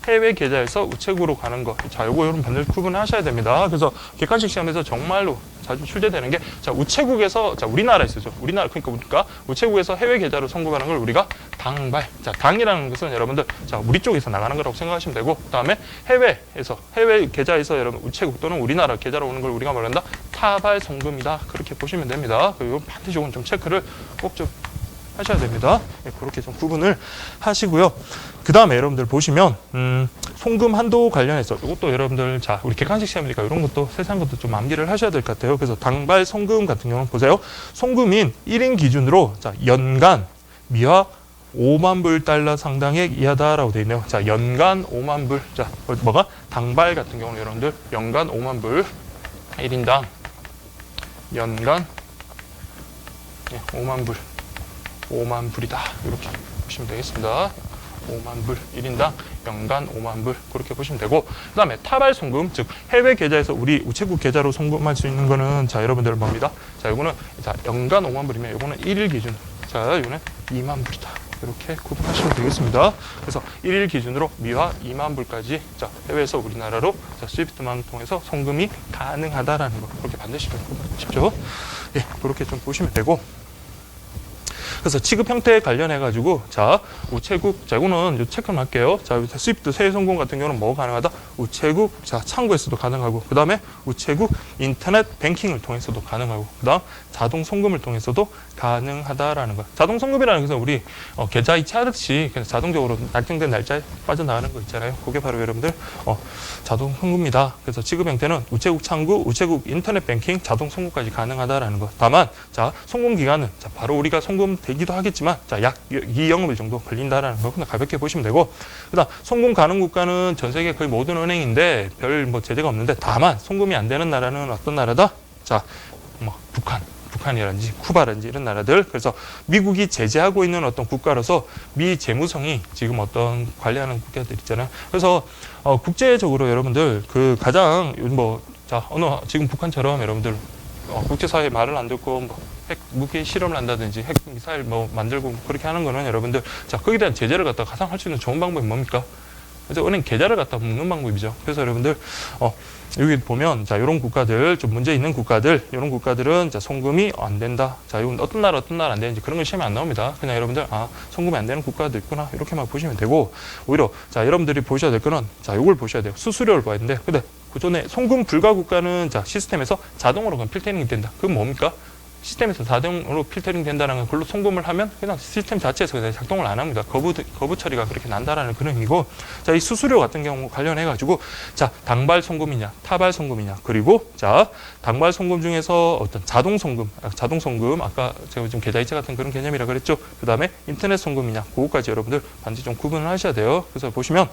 해외 계좌에서 우체국으로 가는 거. 자, 요거 여러분 반드시 구분하셔야 됩니다. 그래서 객관식 시험에서 정말로 자주 출제되는 게, 자, 우체국에서, 자, 우리나라에 쓰죠. 그러니까 우체국에서 해외 계좌로 송금하는 걸 우리가 당발. 자, 당이라는 것은 여러분들, 자, 우리 쪽에서 나가는 거라고 생각하시면 되고, 그 다음에 해외 계좌에서 여러분 우체국 또는 우리나라 계좌로 오는 걸 우리가 말한다? 타발 송금이다. 그렇게 보시면 됩니다. 그리고 반드시 이건 좀 체크를 꼭 좀 하셔야 됩니다. 네, 그렇게 좀 구분을 하시고요. 그 다음에 여러분들 보시면 송금 한도 관련해서 이것도 여러분들, 자, 우리 객관식 시험이니까 이런 것도 세세한 것도 좀 암기를 하셔야 될 것 같아요. 그래서 당발 송금 같은 경우는 보세요. 송금인 1인 기준으로, 자, 연간 미화 5만 불 달러 상당액 이하다라고 되어 있네요. 자, 연간 5만 불. 자, 뭐가? 당발 같은 경우는 여러분들 연간 5만 불 1인당 연간 5만 불이다. 이렇게 보시면 되겠습니다. 5만 불 1인당 연간 5만 불 그렇게 보시면 되고, 그 다음에 타발 송금, 즉 해외 계좌에서 우리 우체국 계좌로 송금할 수 있는 거는, 자, 여러분들 뭡니다? 자, 요거는, 자, 연간 5만 불이면 요거는 1일 기준, 자, 요거는 2만 불이다. 이렇게 구분하시면 되겠습니다. 그래서 1일 기준으로 미화 2만 불까지, 자, 해외에서 우리나라로, 자, 스위프트망을 통해서 송금이 가능하다라는 거 그렇게 반드시 좀 구분하십시오. 예, 그렇게 좀 보시면 되고. 그래서 취급 형태에 관련해가지고, 자, 우체국, 자, 이거는 체크를 할게요. 자, 스위프트 세외 송금 같은 경우는 뭐 가능하다? 우체국, 자, 창구에서도 가능하고, 그 다음에 우체국 인터넷 뱅킹을 통해서도 가능하고, 그 다음 자동 송금을 통해서도 가능하다라는 거. 자동 송금이라는 것은 우리 계좌 이체하듯이 그냥 자동적으로 날정된 날짜에 빠져나가는 거 있잖아요. 그게 바로 여러분들 자동 송금이다. 그래서 취급 형태는 우체국 창구, 우체국 인터넷 뱅킹, 자동 송금까지 가능하다라는 거. 다만, 자, 송금 기간은, 자, 바로 우리가 송금 되기도 하겠지만, 자, 약 2영업일 정도 걸린다라는 거 그냥 가볍게 보시면 되고, 그다음 송금 가능 국가는 전 세계 거의 모든 은행인데 별 뭐 제재가 없는데, 다만 송금이 안 되는 나라는 어떤 나라다? 자, 뭐 북한 북한이라든지 쿠바라든지 이런 나라들. 그래서 미국이 제재하고 있는 어떤 국가로서 미 재무성이 지금 어떤 관리하는 국가들 있잖아요. 그래서 국제적으로 여러분들 그 가장 지금 북한처럼 여러분들 국제사회 말을 안 듣고 핵 무기 실험을 한다든지 핵 미사일 만들고 그렇게 하는 거는 여러분들 거기에 대한 제재를 갖다 가상할 수 있는 좋은 방법이 뭡니까? 그래서 은행 계좌를 갖다 묶는 방법이죠. 그래서 여러분들 여기 보면 이런 국가들 좀 문제 있는 국가들 이런 국가들은 송금이 안 된다. 이건 어떤 나라 안 되는지 그런 건 시험에 안 나옵니다. 그냥 여러분들 송금이 안 되는 국가도 있구나 이렇게만 보시면 되고 오히려 여러분들이 보셔야 될 거는 이걸 보셔야 돼요. 수수료를 봐야 되는데 근데 그전에 송금 불가 국가는 시스템에서 자동으로 그냥 필터링이 된다. 그건 뭡니까? 시스템에서 자동으로 필터링 된다는 건 그걸로 송금을 하면 그냥 시스템 자체에서 그냥 작동을 안 합니다. 거부 처리가 그렇게 난다라는 그런 의미고 이 수수료 같은 경우 관련해 가지고 당발 송금이냐 타발 송금이냐 그리고 당발 송금 중에서 어떤 자동 송금 아까 제가 좀 계좌이체 같은 그런 개념이라 그랬죠. 그다음에 인터넷 송금이냐 그거까지 여러분들 반드시 좀 구분을 하셔야 돼요. 그래서 보시면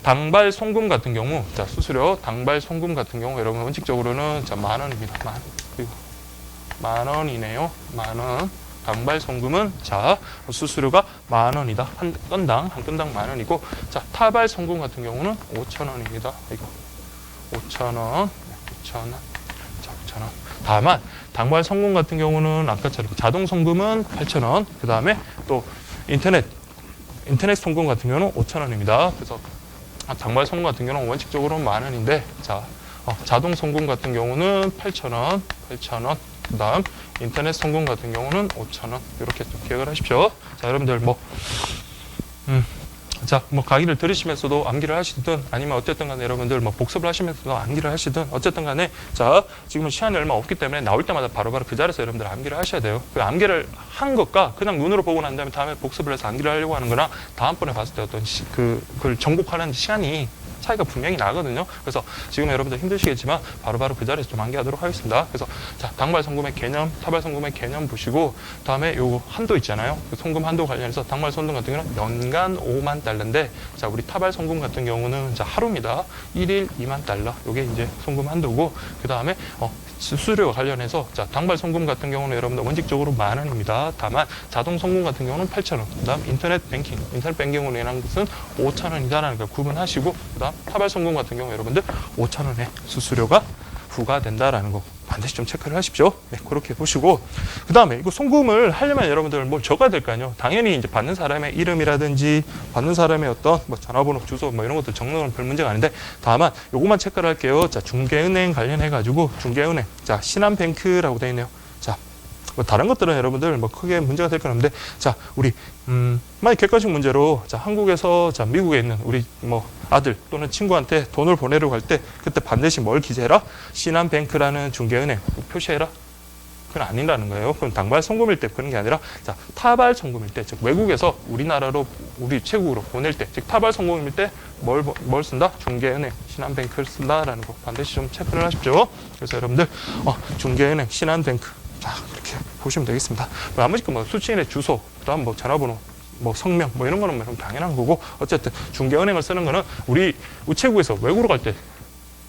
당발 송금 같은 경우 수수료 당발 송금 같은 경우 여러분 원칙적으로는 10,000원입니다. 그리고 10,000원이네요. 10,000원. 당발 송금은 수수료가 10,000원이다. 한 건당 10,000원이고 타발 송금 같은 경우는 5,000원입니다. 이거 5,000원. 5,000원. 5,000원. 다만 당발 송금 같은 경우는 아까처럼 자동 송금은 8,000원. 그다음에 또 인터넷 송금 같은 경우는 5,000원입니다. 그래서 당발 송금 같은 경우는 원칙적으로는 10,000원인데 자동 송금 같은 경우는 8,000원. 그다음 인터넷 송금 같은 경우는 5,000원 이렇게 좀 기억을 하십시오. 여러분들 강의를 들으시면서도 암기를 하시든 아니면 어쨌든 간에 여러분들 복습을 하시면서도 암기를 하시든 어쨌든 간에 지금은 시간이 얼마 없기 때문에 나올 때마다 바로바로 그 자리에서 여러분들 암기를 하셔야 돼요. 그 암기를 한 것과 그냥 눈으로 보고 난 다음에 복습을 해서 암기를 하려고 하는 거랑 다음번에 봤을 때 어떤 그걸 정복하는 시간이 차이가 분명히 나거든요. 그래서 지금 여러분들 힘드시겠지만 바로바로 그 자리에서 좀 암기하도록 하겠습니다. 그래서 당발 송금의 개념, 타발 송금의 개념 보시고 다음에 요거 한도 있잖아요. 그 송금 한도 관련해서 당발 송금 같은 경우는 연간 5만 달러인데 우리 타발 송금 같은 경우는 하루입니다. 1일 2만 달러. 요게 이제 송금 한도고 그다음에 수수료 관련해서 당발 송금 같은 경우는 여러분들 원칙적으로 10,000원입니다. 다만 자동 송금 같은 경우는 8,000원. 그다음 인터넷 뱅킹으로 인한 것은 5,000원이다라는 걸 구분하시고 그다음 타발 송금 같은 경우 여러분들 5,000원의 수수료가 부과된다라는 거 반드시 좀 체크를 하십시오. 네, 그렇게 보시고 그 다음에 이거 송금을 하려면 여러분들 뭘 적어야 될 거 아니에요. 당연히 이제 받는 사람의 이름이라든지 받는 사람의 어떤 전화번호, 주소 이런 것들 적는 건 별 문제가 아닌데 다만 요것만 체크를 할게요. 중개은행 관련해 가지고 중개은행 신한뱅크라고 되어 있네요. 다른 것들은 여러분들 크게 문제가 될 건 없는데 우리 만약 객관식 문제로 한국에서 미국에 있는 우리 아들 또는 친구한테 돈을 보내려고 할 때 그때 반드시 뭘 기재해라? 신한뱅크라는 중개은행 표시해라? 그건 아니라는 거예요. 그럼 당발 송금일 때 그런 게 아니라 타발 송금일 때, 즉 외국에서 우리나라로 우리 최국으로 보낼 때, 즉 타발 송금일 때 뭘 쓴다? 중개은행 신한뱅크를 쓴다라는 거 반드시 좀 체크를 하십시오. 그래서 여러분들 중개은행 신한뱅크 이렇게 보시면 되겠습니다. 나머지 수취인의 주소, 그다음 전화번호, 성명 이런 거는 당연한 거고 어쨌든 중개은행을 쓰는 거는 우리 우체국에서 외국으로 갈 때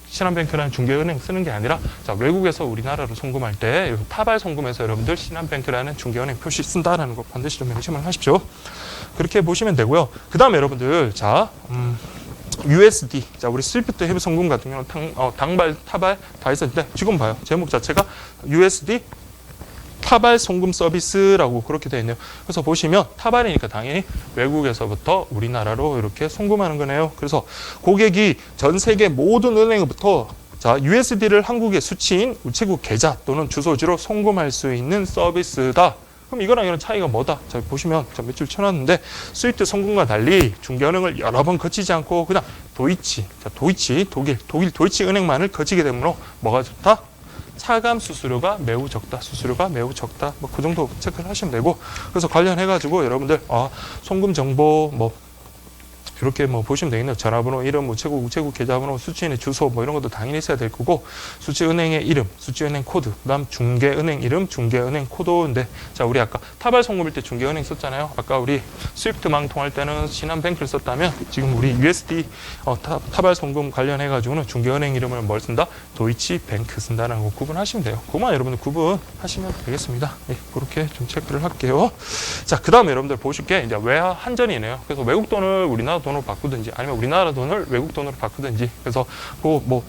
신한뱅크라는 중개은행 쓰는 게 아니라 외국에서 우리나라로 송금할 때 타발 송금에서 여러분들 신한뱅크라는 중개은행 표시 쓴다라는 거 반드시 좀 명심을 하십시오. 그렇게 보시면 되고요. 그 다음에 여러분들 USD 우리 스위프트 해외 송금 같은 경우는 당발, 타발 다 있을 때 지금 봐요. 제목 자체가 USD 타발 송금 서비스라고 그렇게 되어 있네요. 그래서 보시면 타발이니까 당연히 외국에서부터 우리나라로 이렇게 송금하는 거네요. 그래서 고객이 전 세계 모든 은행으로부터 USD를 한국의 수취인 우체국 계좌 또는 주소지로 송금할 수 있는 서비스다. 그럼 이거랑 이런 차이가 뭐다? 보시면 몇 줄 쳐놨는데 스위프트 송금과 달리 중개은행을 여러 번 거치지 않고 그냥 독일 도이치 은행만을 거치게 되므로 뭐가 좋다? 차감 수수료가 매우 적다. 그 정도 체크를 하시면 되고 그래서 관련해 가지고 여러분들 송금 정보 그렇게 뭐 보시면 되겠네요. 전화번호, 이름, 우체국 계좌번호, 수취은행 주소 뭐 이런 것도 당연히 있어야 될 거고, 수취은행의 이름, 수취은행 코드, 그다음 중개은행 이름, 중개은행 코드인데, 자 우리 아까 타발 송금일 때 중개은행 썼잖아요. 아까 우리 스위프트망 통할 때는 신한뱅크를 썼다면 지금 우리 USD 타발 송금 관련해 가지고는 중개은행 이름을 뭘 쓴다? 도이치뱅크 쓴다는 거 구분하시면 돼요. 그것만 여러분들 구분하시면 되겠습니다. 네, 그렇게 좀 체크를 할게요. 자, 그다음에 여러분들 보실 게 이제 외화 환전이네요. 그래서 외국 돈을 우리나라 돈으로 바꾸든지 아니면 우리나라 돈을 외국 돈으로 바꾸든지, 그래서 뭐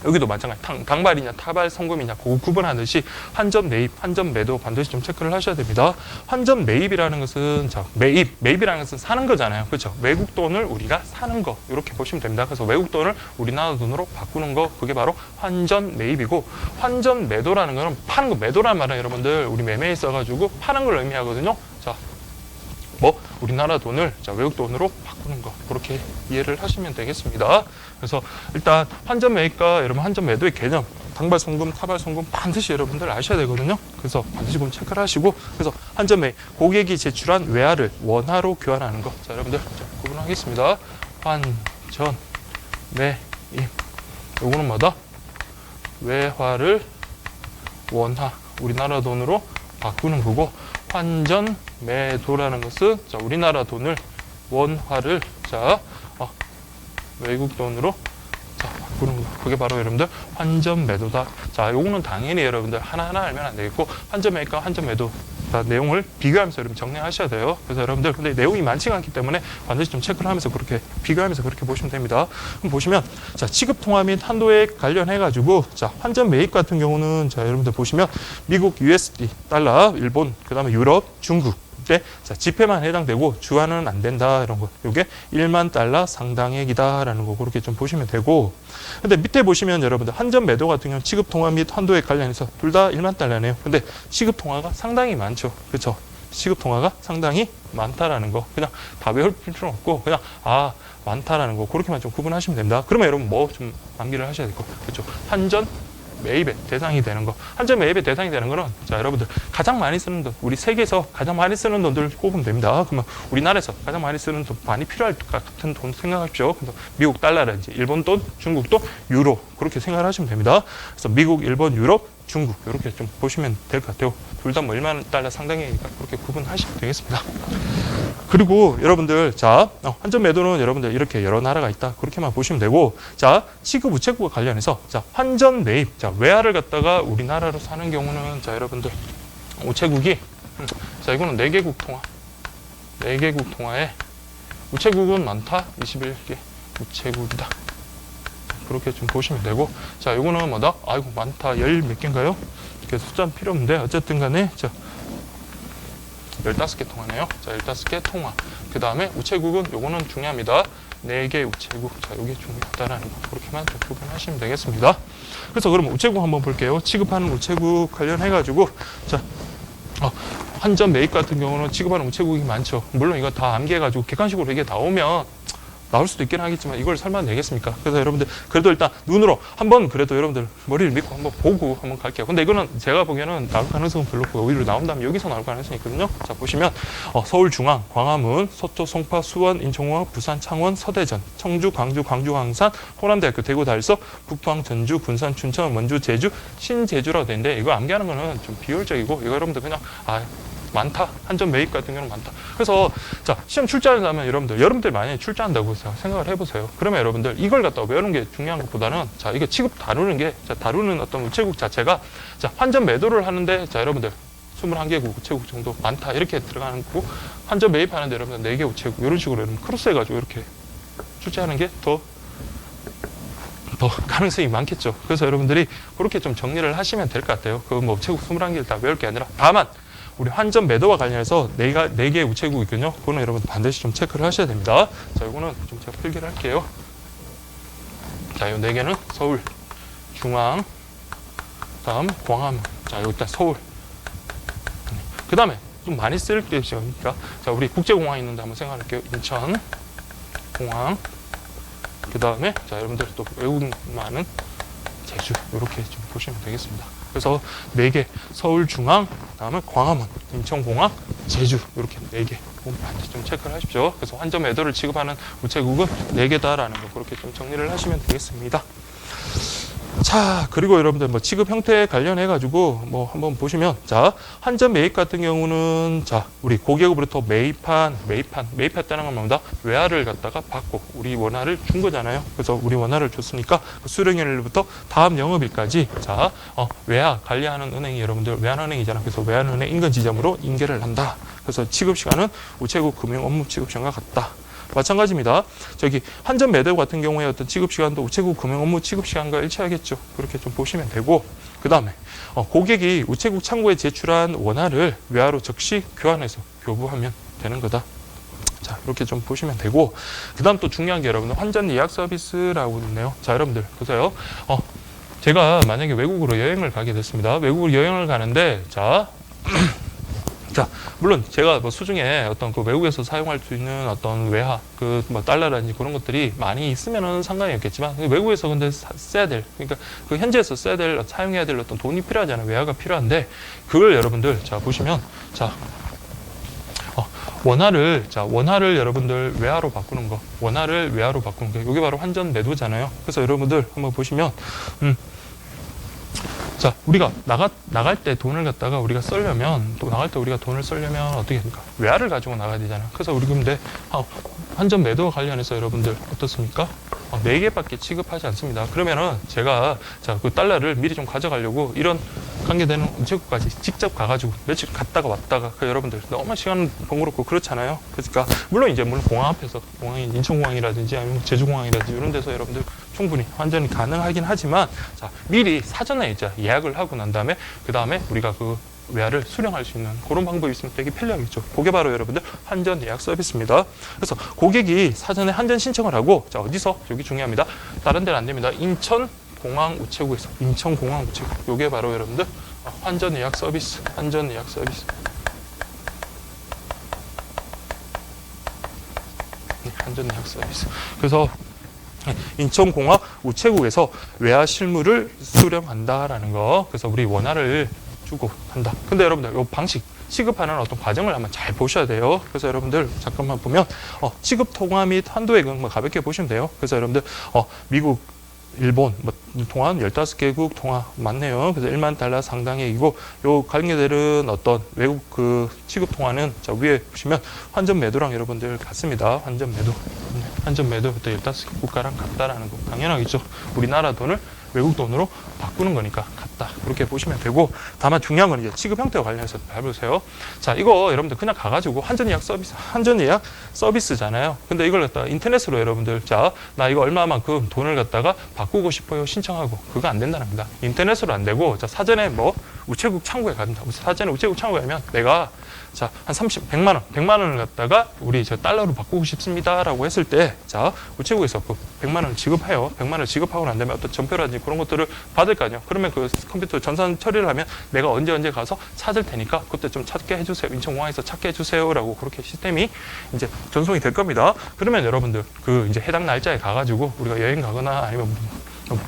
여기도 마찬가지 당발이냐 타발 송금이냐 그거 구분하듯이 환전 매입, 환전 매도 반드시 좀 체크를 하셔야 됩니다. 환전 매입이라는 것은 자 매입이라는 것은 사는 거잖아요. 그렇죠? 외국 돈을 우리가 사는 거 이렇게 보시면 됩니다. 그래서 외국 돈을 우리나라 돈으로 바꾸는 거 그게 바로 환전 매입이고, 환전 매도라는 거는 파는 거, 매도라는 말은 여러분들 우리 매매에 있어가지고 파는 걸 의미하거든요. 자, 뭐 우리나라 돈을 자 외국 돈으로 바꾸는 거 그렇게 이해를 하시면 되겠습니다. 그래서 일단 환전 매입과 여러분 환전 매도의 개념, 당발 송금, 타발 송금 반드시 여러분들 아셔야 되거든요. 그래서 반드시 좀 체크를 하시고, 그래서 환전 매입, 고객이 제출한 외화를 원화로 교환하는 거. 자 여러분들 자, 구분하겠습니다. 환전 매입, 요거는 뭐다? 외화를 원화, 우리나라 돈으로 바꾸는 거고, 환전 매도라는 것은 자 우리나라 돈을 원화를 자 외국 돈으로 자 바꾸는 거, 그게 바로 여러분들 환전 매도다. 자 요거는 당연히 여러분들 하나하나 알면 안 되겠고, 환전 매입과 환전 매도 자, 내용을 비교하면서 여러분 정리하셔야 돼요. 그래서 여러분들 근데 내용이 많지가 않기 때문에 반드시 좀 체크를 하면서 그렇게 비교하면서 그렇게 보시면 됩니다. 그럼 보시면 자 지급 통화 및 한도액 관련해 가지고 자 환전 매입 같은 경우는 자 여러분들 보시면 미국 USD, 달러, 일본, 그다음에 유럽, 중국 때 자 지폐만 해당되고 주화는 안 된다 이런 거. 이게 1만 달러 상당액이다라는 거 그렇게 좀 보시면 되고, 근데 밑에 보시면 여러분들 환전 매도 같은 경우는 지급 통화 및 한도액 관련해서 둘 다 1만 달러네요. 근데 시급 통화가 상당히 많죠. 그렇죠? 시급 통화가 상당히 많다라는 거. 그냥 다 외울 필요는 없고 그냥 많다라는 거 그렇게만 좀 구분하시면 됩니다. 그러면 여러분 뭐 좀 암기를 하셔야 될 거. 그렇죠? 환전 매입의 대상이 되는 거. 환전 매입의 대상이 되는 거는 자 여러분들 가장 많이 쓰는 돈, 우리 세계에서 가장 많이 쓰는 돈들을 꼽으면 됩니다. 그러면 우리나라에서 가장 많이 쓰는 돈, 많이 필요할 것 같은 돈 생각하십시오. 그래서 미국 달러라든지 일본 돈, 중국 돈, 유로 그렇게 생각을 하시면 됩니다. 그래서 미국, 일본, 유럽, 중국 이렇게 좀 보시면 될 것 같아요. 둘 다 뭐 1만 달러 상당이니까 그렇게 구분하시면 되겠습니다. 그리고 여러분들 자 환전 매도는 여러분들 이렇게 여러 나라가 있다 그렇게만 보시면 되고, 자 시급 우체국과 관련해서 자 환전 매입, 자 외화를 갖다가 우리나라로 사는 경우는 자 여러분들 우체국이 자 이거는 4개국 통화, 4개국 통화에 우체국은 많다 21개 우체국이다 그렇게 좀 보시면 되고, 자 이거는 뭐다? 아이고 많다 10 몇 개인가요? 이렇게 숫자는 필요 없는데 어쨌든 간에 자 15개 통화네요. 자, 15개 통화. 그 다음에 우체국은 요거는 중요합니다. 4개 우체국. 자, 요게 중요하다라는 거. 그렇게만 좀 구분하시면 되겠습니다. 그래서 그럼 우체국 한번 볼게요. 취급하는 우체국 관련해가지고, 자, 환전 매입 같은 경우는 취급하는 우체국이 많죠. 물론 이거 다 암기해가지고 객관식으로 이게 나오면 나올 수도 있긴 하겠지만 이걸 설마 내겠습니까? 그래서 여러분들 그래도 일단 눈으로 한번 그래도 여러분들 머리를 믿고 한번 보고 한번 갈게요. 근데 이거는 제가 보기에는 나올 가능성은 별로 없고 오히려 나온다면 여기서 나올 가능성이 있거든요. 자 보시면 서울중앙, 광화문, 서초, 송파, 수원, 인천공항, 부산, 창원, 서대전, 청주, 광주, 광주광산, 호남대학교, 대구, 달서, 북포항, 전주, 군산, 춘천, 원주, 제주, 신제주라고 되는데 이거 암기하는 거는 좀 비효율적이고 이거 여러분들 그냥 많다. 환전 매입 같은 경우는 많다. 그래서 자 시험 출제하려면 여러분들 만약에 출제한다고 생각을 해보세요. 그러면 여러분들 이걸 갖다 외우는 게 중요한 것보다는 자 이게 취급 다루는 게 자 다루는 어떤 우체국 자체가 자 환전 매도를 하는데 자 여러분들 21개국 우체국 정도 많다 이렇게 들어가는 거고, 환전 매입하는데 여러분들 4개 우체국 이런 식으로 여러분 크로스 해가지고 이렇게 출제하는 게 더 가능성이 많겠죠. 그래서 여러분들이 그렇게 좀 정리를 하시면 될 것 같아요. 그 뭐 우체국 21개를 다 외울 게 아니라 다만 우리 환전 매도와 관련해서 4개의 우체국이 있거든요. 그거는 여러분 반드시 좀 체크를 하셔야 됩니다. 자, 이거는 좀 제가 필기를 할게요. 자, 이 4개는 서울, 중앙, 다음 광화문. 자, 여기 일단 서울. 그 다음에 좀 많이 쓸 게 있으니까 자, 우리 국제공항 있는데 한번 생각할게요. 인천, 공항. 그 다음에 자, 여러분들 또 외국 많은 제주. 이렇게 좀 보시면 되겠습니다. 그래서 4개, 서울중앙, 그다음에 광화문, 인천공항, 제주 이렇게 4개. 반드시 좀 체크를 하십시오. 그래서 환전 매도를 지급하는 우체국은 4개다라는 거 그렇게 좀 정리를 하시면 되겠습니다. 자, 그리고 여러분들 뭐 지급 형태에 관련해 가지고 뭐 한번 보시면, 자, 환전 매입 같은 경우는, 자, 우리 고객으로부터 매입했다는 건 뭡니다? 외화를 갖다가 받고 우리 원화를 준 거잖아요. 그래서 우리 원화를 줬으니까 그 수령일부터 다음 영업일까지, 자, 외화 관리하는 은행이 여러분들 외환은행이잖아. 그래서 외환은행 인근 지점으로 인계를 한다. 그래서 취급 시간은 우체국 금융 업무 취급 시간과 같다. 마찬가지입니다. 저기 환전 매도 같은 경우에 어떤 취급 시간도 우체국 금융 업무 취급 시간과 일치하겠죠. 그렇게 좀 보시면 되고, 그 다음에 고객이 우체국 창구에 제출한 원화를 외화로 즉시 교환해서 교부하면 되는 거다. 자, 이렇게 좀 보시면 되고, 그 다음 또 중요한 게 여러분들 환전 예약 서비스라고 있네요. 자, 여러분들 보세요. 제가 만약에 외국으로 여행을 가게 됐습니다. 외국으로 여행을 가는데, 자, 자, 물론 제가 뭐 수중에 어떤 그 외국에서 사용할 수 있는 어떤 외화, 그 뭐 달러라든지 그런 것들이 많이 있으면은 상관이 없겠지만, 외국에서 근데 써야 될, 그러니까 그 현지에서 써야 될, 사용해야 될 어떤 돈이 필요하잖아요. 외화가 필요한데, 그걸 여러분들, 자, 보시면, 자, 원화를 여러분들 외화로 바꾸는 거, 원화를 외화로 바꾸는 거, 이게 바로 환전 매도잖아요. 그래서 여러분들 한번 보시면, 자, 우리가 나갈 때 돈을 갖다가 우리가 쓰려면, 또 나갈 때 우리가 돈을 쓰려면 어떻게 됩니까? 외화를 가지고 나가야 되잖아. 그래서 우리 근데 환전 매도와 관련해서 여러분들 어떻습니까? 4개밖에 취급하지 않습니다. 그러면은 제가, 자, 그 달러를 미리 좀 가져가려고 이런 관계되는 우체국까지 직접 가가지고 며칠 갔다가 왔다가, 그 여러분들 너무 시간 번거롭고 그렇잖아요. 그러니까 물론 공항 앞에서, 공항이 인천공항이라든지 아니면 제주공항이라든지 이런 데서 여러분들 충분히 환전이 가능하긴 하지만, 자, 미리 사전에 이제 예약을 하고 난 다음에 그 다음에 우리가 그 외화를 수령할 수 있는 그런 방법이 있으면 되게 편리하겠죠. 그게 바로 여러분들 환전 예약 서비스입니다. 그래서 고객이 사전에 환전 신청을 하고, 자, 어디서? 여기 중요합니다. 다른 데는 안 됩니다. 인천공항 우체국에서, 인천공항 우체국. 요게 바로 여러분들 환전 예약 서비스, 환전 예약 서비스. 환전 예약 서비스. 그래서 인천공항 우체국에서 외화 실물을 수령한다라는 거. 그래서 우리 원화를 주고 한다. 근데 여러분들 이 방식, 취급하는 어떤 과정을 한번 잘 보셔야 돼요. 그래서 여러분들 잠깐만 보면 취급 통화 및 한도액은 뭐 가볍게 보시면 돼요. 그래서 여러분들 미국, 일본 뭐 통화 15개국 통화 맞네요. 그래서 1만 달러 상당액이고, 요 관계되는 어떤 외국 그 취급 통화는, 자, 위에 보시면 환전 매도랑 여러분들 같습니다. 환전 매도. 환전 매도부터 15개 국가랑 같다라는 거 당연하겠죠. 우리나라 돈을 외국 돈으로 바꾸는 거니까 같다. 그렇게 보시면 되고, 다만 중요한 건 이제 취급 형태와 관련해서 해보세요. 자, 이거 여러분들 그냥 가가지고 환전 예약 서비스잖아요. 근데 이걸 갖다가 인터넷으로 여러분들, 자, 나 이거 얼마만큼 돈을 갖다가 바꾸고 싶어요 신청하고, 그거 안 된다는 겁니다. 인터넷으로 안 되고, 자, 사전에 뭐 우체국 창구에 갑니다. 사전에 우체국 창구에 가면 내가, 자, 한 100만 원을 갖다가 우리 저 달러로 바꾸고 싶습니다라고 했을 때, 자, 우체국에서 그 100만 원을 지급해요. 100만 원을 지급하고 난 다음에 어떤 전표라든지 그런 것들을 받을 거 아니에요. 그러면 그 컴퓨터 전산 처리를 하면 내가 언제 가서 찾을 테니까 그때 좀 찾게 해주세요. 인천공항에서 찾게 해주세요라고 그렇게 시스템이 이제 전송이 될 겁니다. 그러면 여러분들 그 이제 해당 날짜에 가가지고 우리가 여행 가거나 아니면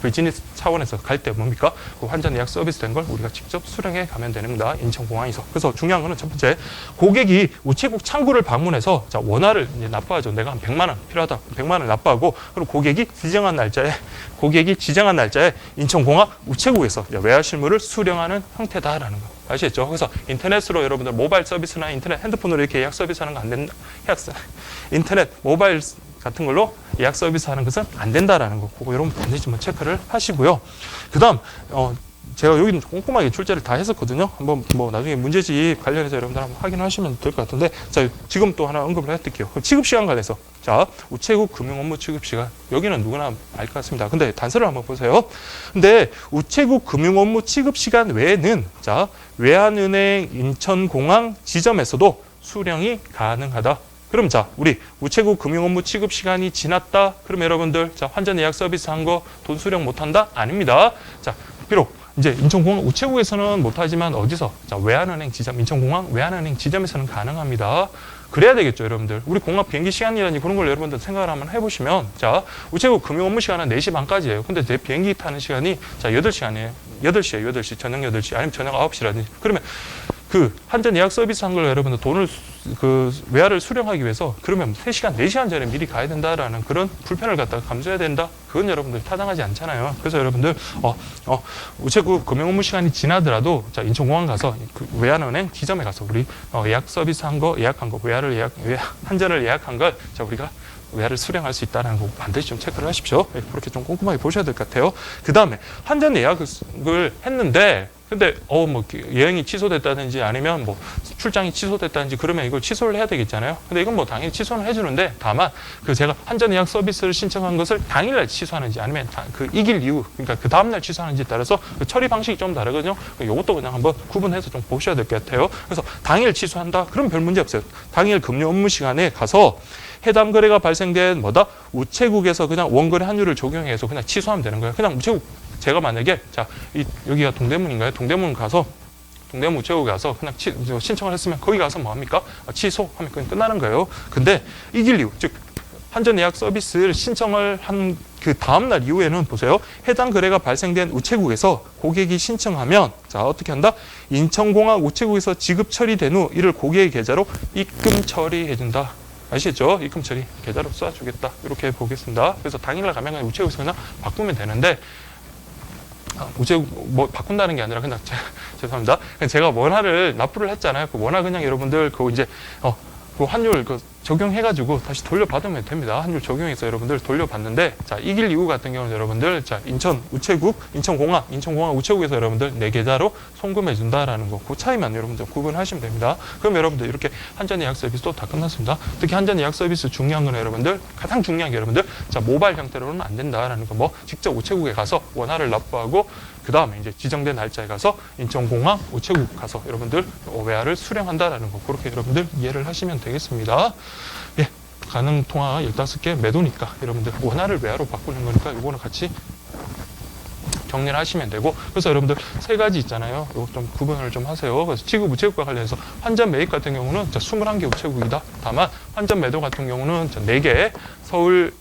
비즈니스 차원에서 갈 때 뭡니까? 그 환전 예약 서비스 된 걸 우리가 직접 수령해 가면 됩니다. 인천공항에서. 그래서 중요한 거는 첫 번째, 고객이 우체국 창구를 방문해서, 자, 원화를 이제 납부하죠. 내가 한 100만 원 필요하다. 100만 원 납부하고, 그리고 고객이 지정한 날짜에 인천공항 우체국에서 외화 실물을 수령하는 형태다라는 거. 아시겠죠? 그래서 인터넷으로 여러분들 모바일 서비스나 인터넷 핸드폰으로 이렇게 예약 서비스 하는 거 안 된다. 인터넷 모바일 같은 걸로 예약 서비스 하는 것은 안 된다라는 거. 그거 여러분 반드시 좀 체크를 하시고요. 그 다음, 제가 여기는 꼼꼼하게 출제를 다 했었거든요. 한번 뭐 나중에 문제집 관련해서 여러분들 한번 확인하시면 될 것 같은데, 자, 지금 또 하나 언급을 해드릴게요. 취급 시간 관련해서. 자, 우체국 금융 업무 취급 시간. 여기는 누구나 알 것 같습니다. 근데 단서를 한번 보세요. 근데 우체국 금융 업무 취급 시간 외에는, 자, 외환은행 인천공항 지점에서도 수령이 가능하다. 그럼 자, 우리 우체국 금융 업무 취급 시간이 지났다. 그럼 여러분들, 자, 환전 예약 서비스 한 거 돈 수령 못 한다? 아닙니다. 자, 비록 이제 인천공항 우체국에서는 못 하지만 어디서? 자, 외환은행 지점, 인천공항 외환은행 지점에서는 가능합니다. 그래야 되겠죠, 여러분들. 우리 공항 비행기 시간이라든지 그런 걸 여러분들 생각을 한번 해보시면, 자, 우체국 금융 업무 시간은 4시 반까지예요. 근데 내 비행기 타는 시간이, 자, 8시간이에요. 8시에요, 8시. 저녁 8시. 아니면 저녁 9시라든지. 그러면 그 한전 예약 서비스 한 걸 여러분들 돈을 그 외화를 수령하기 위해서 그러면 3시간, 4시간 전에 미리 가야 된다라는 그런 불편을 갖다가 감수해야 된다. 그건 여러분들 타당하지 않잖아요. 그래서 여러분들 우체국 금융 업무 시간이 지나더라도 자, 인천공항 가서 그 외환은행 지점에 가서 우리 예약 서비스 한 거 예약한 거 한전을 예약한 걸 자, 우리가 외화를 수령할 수 있다는 거 반드시 좀 체크를 하십시오. 그렇게 좀 꼼꼼하게 보셔야 될 것 같아요. 그 다음에 한전 예약을 했는데 근데 뭐 여행이 취소됐다든지 아니면 뭐 출장이 취소됐다든지 그러면 이걸 취소를 해야 되겠잖아요. 근데 이건 뭐 당연히 취소는 해주는데 다만 그 제가 한전 예약 서비스를 신청한 것을 당일날 취소하는지 아니면 그 이길 이후 그러니까 그 다음날 취소하는지에 따라서 그 처리 방식이 좀 다르거든요. 이것도 그냥 한번 구분해서 좀 보셔야 될 것 같아요. 그래서 당일 취소한다? 그럼 별 문제 없어요. 당일 금융 업무 시간에 가서 해당 거래가 발생된 우체국에서 그냥 원거래 환율을 적용해서 그냥 취소하면 되는 거예요. 그냥 우체국 제가 만약에 자 여기가 동대문인가요? 동대문 우체국에 가서 그냥 신청을 했으면 거기 가서 뭐 합니까? 취소하면 그냥 끝나는 거예요. 근데 이길 이유 즉 한전 예약 서비스를 신청을 한 그 다음날 이후에는 보세요. 해당 거래가 발생된 우체국에서 고객이 신청하면 자 어떻게 한다? 인천공항 우체국에서 지급 처리된 후 이를 고객의 계좌로 입금 처리해준다. 아시겠죠? 입금 처리 계좌로 쏴주겠다. 이렇게 보겠습니다. 그래서 당일날 가면 그냥 우체국에서 그냥 바꾸면 되는데 우체국 뭐 바꾼다는 게 아니라 그냥 죄송합니다. 그냥 제가 원화를 납부를 했잖아요. 그 원화 그냥 여러분들 그거 이제 그 환율 적용해가지고 다시 돌려받으면 됩니다. 환율 적용해서 여러분들 돌려받는데 자 이길 이후 같은 경우는 여러분들 자 인천공항 우체국에서 여러분들 내 계좌로 송금해준다라는 거 그 차이만 여러분들 구분하시면 됩니다. 그럼 여러분들 이렇게 한전 예약 서비스도 다 끝났습니다. 특히 한전 예약 서비스 중요한 건 여러분들 가장 중요한 게 여러분들 자 모바일 형태로는 안 된다라는 거 뭐 직접 우체국에 가서 원화를 납부하고 그 다음에 이제 지정된 날짜에 가서 인천공항 우체국 가서 여러분들 외화를 수령한다라는 거 그렇게 여러분들 이해를 하시면 되겠습니다. 예, 가능 통화 15개 매도니까 여러분들 원화를 외화로 바꾸는 거니까 이거는 같이 정리를 하시면 되고 그래서 여러분들 3가지 있잖아요. 이거 좀 구분을 좀 하세요. 그래서 지급 우체국과 관련해서 환전 매입 같은 경우는 21개 우체국이다. 다만 환전 매도 같은 경우는 4개 서울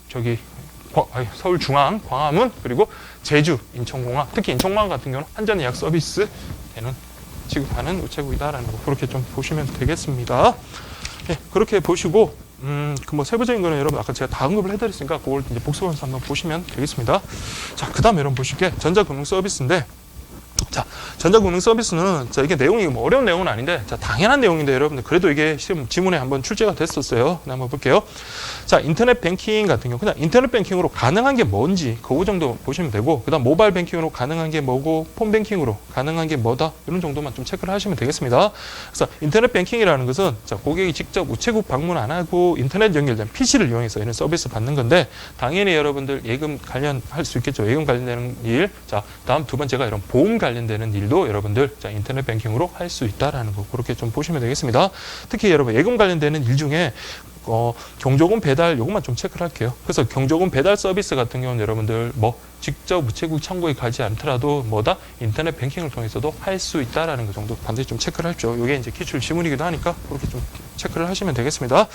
중앙, 광화문, 그리고 제주, 인천공항, 특히 인천공항 같은 경우는 한전 예약 서비스 되는 지급하는 우체국이다라는 거 그렇게 좀 보시면 되겠습니다. 예, 그렇게 보시고 그 뭐 세부적인 거는 여러분 아까 제가 다 언급을 해드렸으니까 그걸 이제 복습하면서 한번 보시면 되겠습니다. 자, 그 다음에 여러분 보실게 전자금융 서비스인데. 자, 전자금융 서비스는 자 이게 내용이 뭐 어려운 내용은 아닌데 자 당연한 내용인데 여러분들 그래도 이게 시험 지문에 한번 출제가 됐었어요. 한번 볼게요. 자, 인터넷 뱅킹 같은 경우 그냥 인터넷 뱅킹으로 가능한 게 뭔지 그거 정도 보시면 되고 그다음 모바일 뱅킹으로 가능한 게 뭐고 폰 뱅킹으로 가능한 게 뭐다 이런 정도만 좀 체크를 하시면 되겠습니다. 그래서 인터넷 뱅킹이라는 것은 자 고객이 직접 우체국 방문 안 하고 인터넷 연결된 PC를 이용해서 이런 서비스 받는 건데 당연히 여러분들 예금 관련할 수 있겠죠. 예금 관련되는 일. 자, 다음 두 번째가 이런 보험 관련되는 일도 여러분들 자 인터넷 뱅킹으로 할 수 있다라는 거 그렇게 좀 보시면 되겠습니다. 특히 여러분 예금 관련되는 일 중에 경조금 배달 요것만 좀 체크를 할게요. 그래서 경조금 배달 서비스 같은 경우는 여러분들 뭐 직접 우체국 창구에 가지 않더라도 인터넷 뱅킹을 통해서도 할 수 있다라는 거 정도 반드시 좀 체크를 할죠. 이게 이제 기출 지문이기도 하니까 그렇게 좀 체크를 하시면 되겠습니다.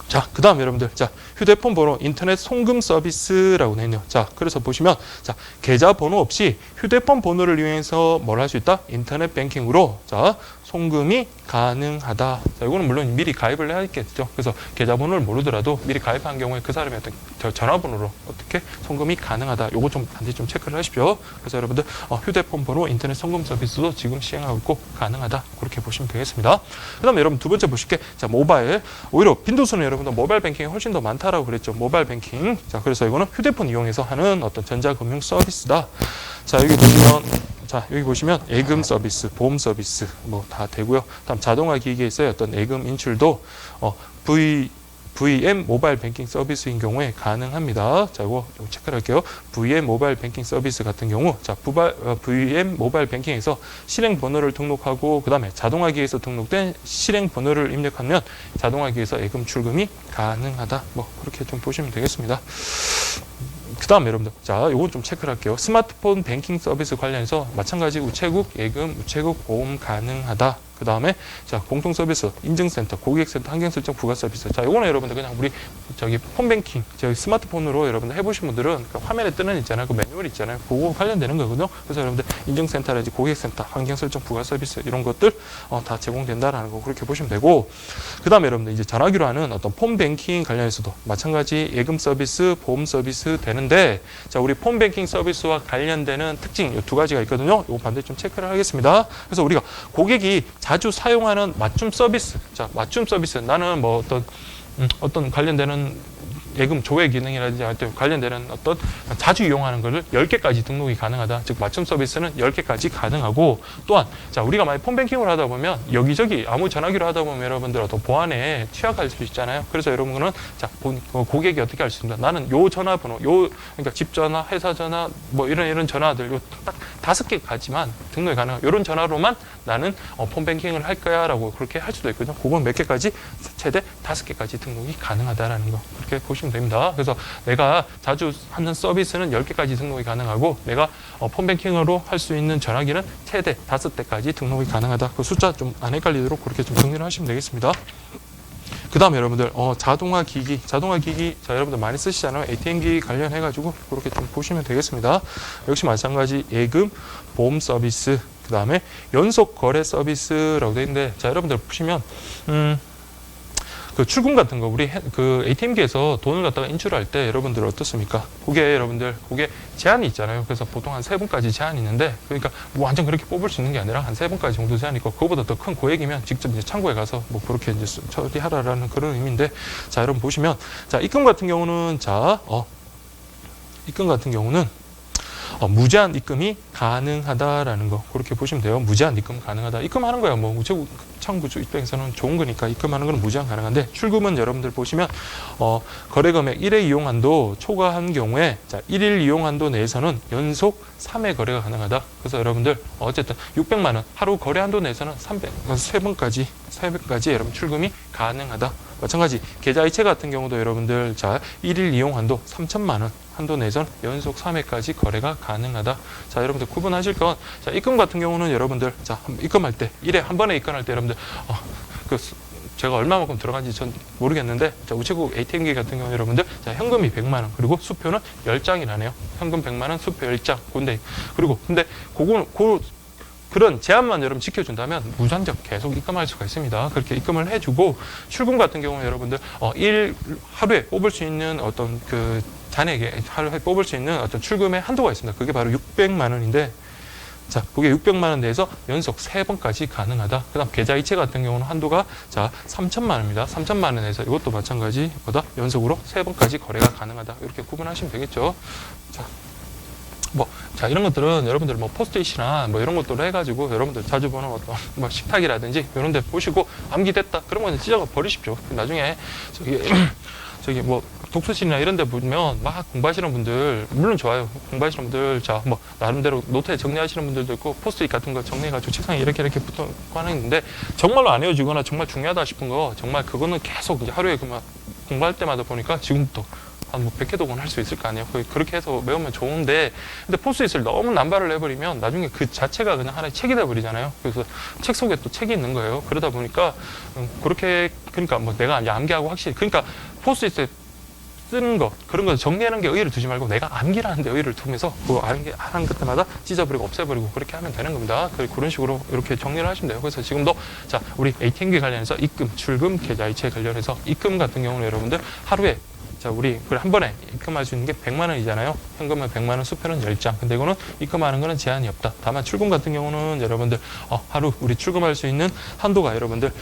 자, 그 다음 여러분들 자 휴대폰 번호 인터넷 송금 서비스라고 되어 있네요. 자, 그래서 보시면 자 계좌 번호 없이 휴대폰 번호를 이용해서 뭘 할 수 있다? 인터넷 뱅킹으로 자 송금이 가능하다. 자, 이거는 물론 미리 가입을 해야 겠죠. 그래서 계좌번호를 모르더라도 미리 가입한 경우에 그 사람의 어떤 전화번호로 어떻게 송금이 가능하다. 요거 좀 반드시 좀 체크를 하십시오. 그래서 여러분들 휴대폰 번호 인터넷 송금 서비스도 지금 시행하고 있고 가능하다. 그렇게 보시면 되겠습니다. 그다음에 여러분 두 번째 보실게. 자, 모바일. 오히려 빈도수는 여러분들 모바일 뱅킹이 훨씬 더 많다라고 그랬죠. 모바일 뱅킹. 자, 그래서 이거는 휴대폰 이용해서 하는 어떤 전자금융 서비스다. 자, 여기 보시면 여기 보시면 예금 서비스, 보험 서비스 뭐 다 되고요. 다음 자동화 기기에 있어요. 어떤 예금 인출도 VM 모바일 뱅킹 서비스인 경우에 가능합니다. 자, 이거 체크를 할게요. VM 모바일 뱅킹 서비스 같은 경우 자, VM 모바일 뱅킹에서 실행 번호를 등록하고 그다음에 자동화 기기에서 등록된 실행 번호를 입력하면 자동화 기기에서 예금 출금이 가능하다. 뭐 그렇게 좀 보시면 되겠습니다. 그 다음 여러분들 자 요건 좀 체크를 할게요. 스마트폰 뱅킹 서비스 관련해서 마찬가지 우체국 예금 우체국 보험 가능하다. 그 다음에 자 공통 서비스, 인증센터, 고객센터, 환경 설정, 부가 서비스. 자 요거는 여러분들 그냥 우리 저기 폰뱅킹, 저기 스마트폰으로 여러분들 해보신 분들은 그 화면에 뜨는 있잖아요, 그 매뉴얼 있잖아요, 그거 관련되는 거거든요. 그래서 여러분들 인증센터라든지 고객센터, 환경 설정, 부가 서비스 이런 것들 다 제공된다라는 거 그렇게 보시면 되고, 그 다음에 여러분들 이제 전화기로 하는 어떤 폰뱅킹 관련해서도 마찬가지 예금 서비스, 보험 서비스 되는데, 자 우리 폰뱅킹 서비스와 관련되는 특징 이 두 가지가 있거든요. 이거 반드시 좀 체크를 하겠습니다. 그래서 우리가 고객이 자주 사용하는 맞춤 서비스, 자 맞춤 서비스, 나는 뭐 어떤 관련되는 예금 조회 기능이라든지 관련되는 어떤 자주 이용하는 것을 10개까지 등록이 가능하다. 즉 맞춤 서비스는 10개까지 가능하고, 또한 자 우리가 만약 폰뱅킹을 하다 보면 여기저기 아무 전화기로 하다 보면 여러분들 어떤 보안에 취약할 수 있잖아요. 그래서 여러분은 자 고객이 어떻게 할 수 있습니다. 나는 요 전화번호, 그러니까 집 전화, 회사 전화, 뭐 이런 전화들 요 딱 5개까지만 등록이 가능한 이런 전화로만 나는 폰뱅킹을 할 거야라고 그렇게 할 수도 있거든요. 그건 몇 개까지, 최대 5개까지 등록이 가능하다라는 거 그렇게 보시면 됩니다. 그래서 내가 자주 하는 서비스는 10개까지 등록이 가능하고, 내가 폰뱅킹으로 할 수 있는 전화기는 최대 5대까지 등록이 가능하다. 그 숫자 좀 안 헷갈리도록 그렇게 좀 정리를 하시면 되겠습니다. 그 다음에 여러분들 자동화 기기 자 여러분들 많이 쓰시잖아요. ATM기 관련해가지고 그렇게 좀 보시면 되겠습니다. 역시 마찬가지 예금, 보험 서비스, 그 다음에 연속 거래 서비스라고 되어 있는데, 자 여러분들 보시면 그 출금 같은 거, 우리 그 ATM기에서 돈을 갖다가 인출할 때 여러분들 어떻습니까? 그게 제한이 있잖아요. 그래서 보통 한 3번까지 제한이 있는데, 그러니까 뭐 완전 그렇게 뽑을 수 있는 게 아니라 한 3번까지 정도 제한이 있고, 그거보다 더 큰 고액이면 직접 이제 창고에 가서 뭐 그렇게 이제 처리하라라는 그런 의미인데, 자 여러분 보시면 자 입금 같은 경우는 무제한 입금이 가능하다라는 거 그렇게 보시면 돼요. 무제한 입금 가능하다. 입금하는 거야 뭐 우체국 창구주 입장에서는 좋은 거니까 입금하는 건 무제한 가능한데, 출금은 여러분들 보시면 거래 금액 1회 이용 한도 초과한 경우에 자 1일 이용 한도 내에서는 연속 3회 거래가 가능하다. 그래서 여러분들 어쨌든 600만 원 하루 거래 한도 내에서는 3번까지 여러분 출금이 가능하다. 마찬가지 계좌이체 같은 경우도 여러분들 자 1일 이용 한도 3천만 원 한도 내에서는 연속 3회까지 거래가 가능하다. 자 여러분들 구분하실 건, 자 입금 같은 경우는 여러분들 자 입금할 때 1회 한 번에 입금할 때 여러분들 제가 얼마만큼 들어간지 전 모르겠는데, 자 우체국 ATM기 같은 경우 여러분들 자 현금이 100만 원, 그리고 수표는 10장이라네요. 현금 100만 원, 수표 10장. 근데 그런 제한만 여러분 지켜준다면 무전적 계속 입금할 수가 있습니다. 그렇게 입금을 해주고, 출금 같은 경우는 여러분들 하루에 뽑을 수 있는 어떤 그 잔액에 하루에 뽑을 수 있는 어떤 출금의 한도가 있습니다. 그게 바로 600만 원인데, 자, 그게 600만 원 내에서 연속 3번까지 가능하다. 그 다음 계좌이체 같은 경우는 한도가 자 3천만 원입니다. 3천만 원에서 이것도 마찬가지 연속으로 3번까지 거래가 가능하다. 이렇게 구분하시면 되겠죠. 자, 이런 것들은 여러분들 뭐 포스트잇이나 뭐 이런 것들로 해가지고 여러분들 자주 보는 어떤 뭐 식탁이라든지 이런 데 보시고 암기됐다 그런 거는 찢어가 버리십시오. 나중에 저기 뭐 독서실이나 이런 데 보면 막 공부하시는 분들, 물론 좋아요. 공부하시는 분들, 자, 뭐, 나름대로 노트에 정리하시는 분들도 있고, 포스트잇 같은 거 정리해가지고 책상에 이렇게 붙어 하는데, 정말로 안 외워지거나 정말 중요하다 싶은 거, 정말 그거는 계속 이제 하루에 그만 공부할 때마다 보니까 지금부터 한 뭐 100회 독은 할 수 있을 거 아니에요. 그렇게 해서 외우면 좋은데, 근데 포스트잇을 너무 남발을 해버리면 나중에 그 자체가 그냥 하나의 책이 돼버리잖아요. 그래서 책 속에 또 책이 있는 거예요. 그러다 보니까 그러니까 뭐 내가 암기하고 확실히, 그러니까 포스트잇에 쓰는 거, 그런 거 정리하는 게 의의를 두지 말고 내가 암기를 하는데 의의를 두면서 그거 하는 것마다 찢어버리고 없애버리고 그렇게 하면 되는 겁니다. 그런 식으로 이렇게 정리를 하시면 돼요. 그래서 지금도 자 우리 ATM기 관련해서 입금, 출금, 계좌이체 관련해서 입금 같은 경우는 여러분들 하루에 자 우리 한 번에 입금할 수 있는 게 100만 원이잖아요. 현금은 100만 원, 수표는 10장. 근데 이거는 입금하는 거는 제한이 없다. 다만 출금 같은 경우는 여러분들 하루 우리 출금할 수 있는 한도가 여러분들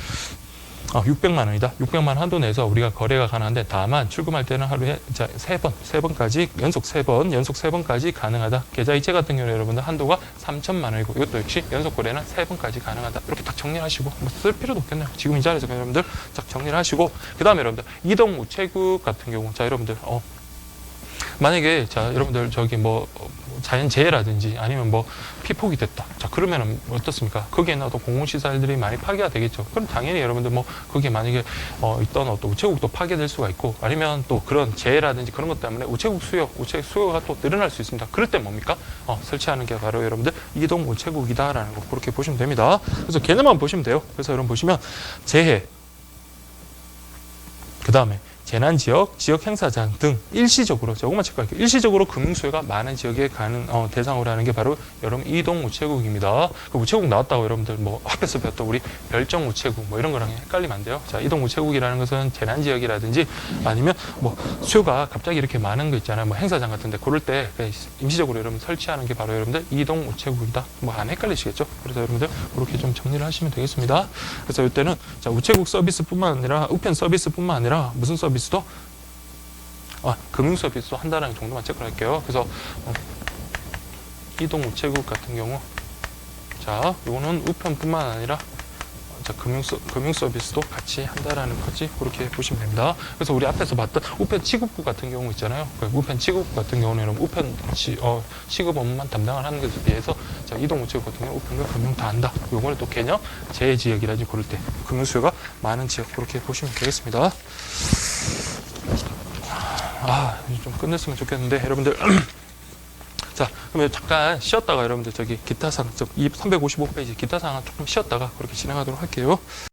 600만 원이다. 600만 원 한도 내에서 우리가 거래가 가능한데, 다만 출금할 때는 하루에 자 3번까지 연속 3번까지 가능하다. 계좌이체 같은 경우는 여러분들 한도가 3천만 원이고, 이것도 역시 연속 거래는 3번까지 가능하다. 이렇게 딱 정리하시고 뭐 쓸 필요도 없겠네요. 지금 이 자리에서 여러분들 딱 정리를 하시고, 그 다음에 여러분들 이동 우체국 같은 경우 자 여러분들 만약에 자 여러분들 저기 뭐 자연재해라든지 아니면 뭐 피폭이 됐다. 자 그러면은 어떻습니까? 거기에 나도 공공시설들이 많이 파괴가 되겠죠. 그럼 당연히 여러분들 뭐 거기에 만약에 있던 어떤 우체국도 파괴될 수가 있고 아니면 또 그런 재해라든지 그런 것 때문에 우체국 수요가 또 늘어날 수 있습니다. 그럴 때 뭡니까? 설치하는 게 바로 여러분들 이동 우체국이다라는 거 그렇게 보시면 됩니다. 그래서 개념만 보시면 돼요. 그래서 여러분 보시면 재해, 그 다음에 재난지역, 지역행사장 등 일시적으로, 저것만 체크할게요. 일시적으로 금융수요가 많은 지역에 가는 대상으로 하는 게 바로 여러분 이동우체국입니다. 그 우체국 나왔다고 여러분들 뭐 앞에서 배웠던 우리 별정우체국 뭐 이런 거랑 헷갈리면 안 돼요. 자, 이동우체국이라는 것은 재난지역이라든지 아니면 뭐 수요가 갑자기 이렇게 많은 거 있잖아요. 뭐 행사장 같은데 그럴 때 임시적으로 여러분 설치하는 게 바로 여러분들 이동우체국이다. 뭐 안 헷갈리시겠죠? 그래서 여러분들 그렇게 좀 정리를 하시면 되겠습니다. 그래서 이때는 자, 우체국 서비스뿐만 아니라 우편 서비스뿐만 아니라 무슨 서비스도 금융 서비스도 한다는 정도만 체크를 할게요. 그래서 이동 우체국 같은 경우 자 이거는 우편뿐만 아니라 자, 금융 서비스도 같이 한다라는 거지 그렇게 보시면 됩니다. 그래서 우리 앞에서 봤던 우편 취급부 같은 경우 있잖아요. 그 우편 취급부 같은 경우는 우편 취급 업무만 담당을 하는 것에 비해서 자, 이동 우체국 같은 경우 우편과 금융 다 한다. 요거는 또 개념 재해 지역이라지 그럴 때 금융 수요가 많은 지역 그렇게 보시면 되겠습니다. 좀 끝냈으면 좋겠는데 여러분들 자 그러면 잠깐 쉬었다가 여러분들 저기 기타 사항 355페이지 기타 사항 조금 쉬었다가 그렇게 진행하도록 할게요.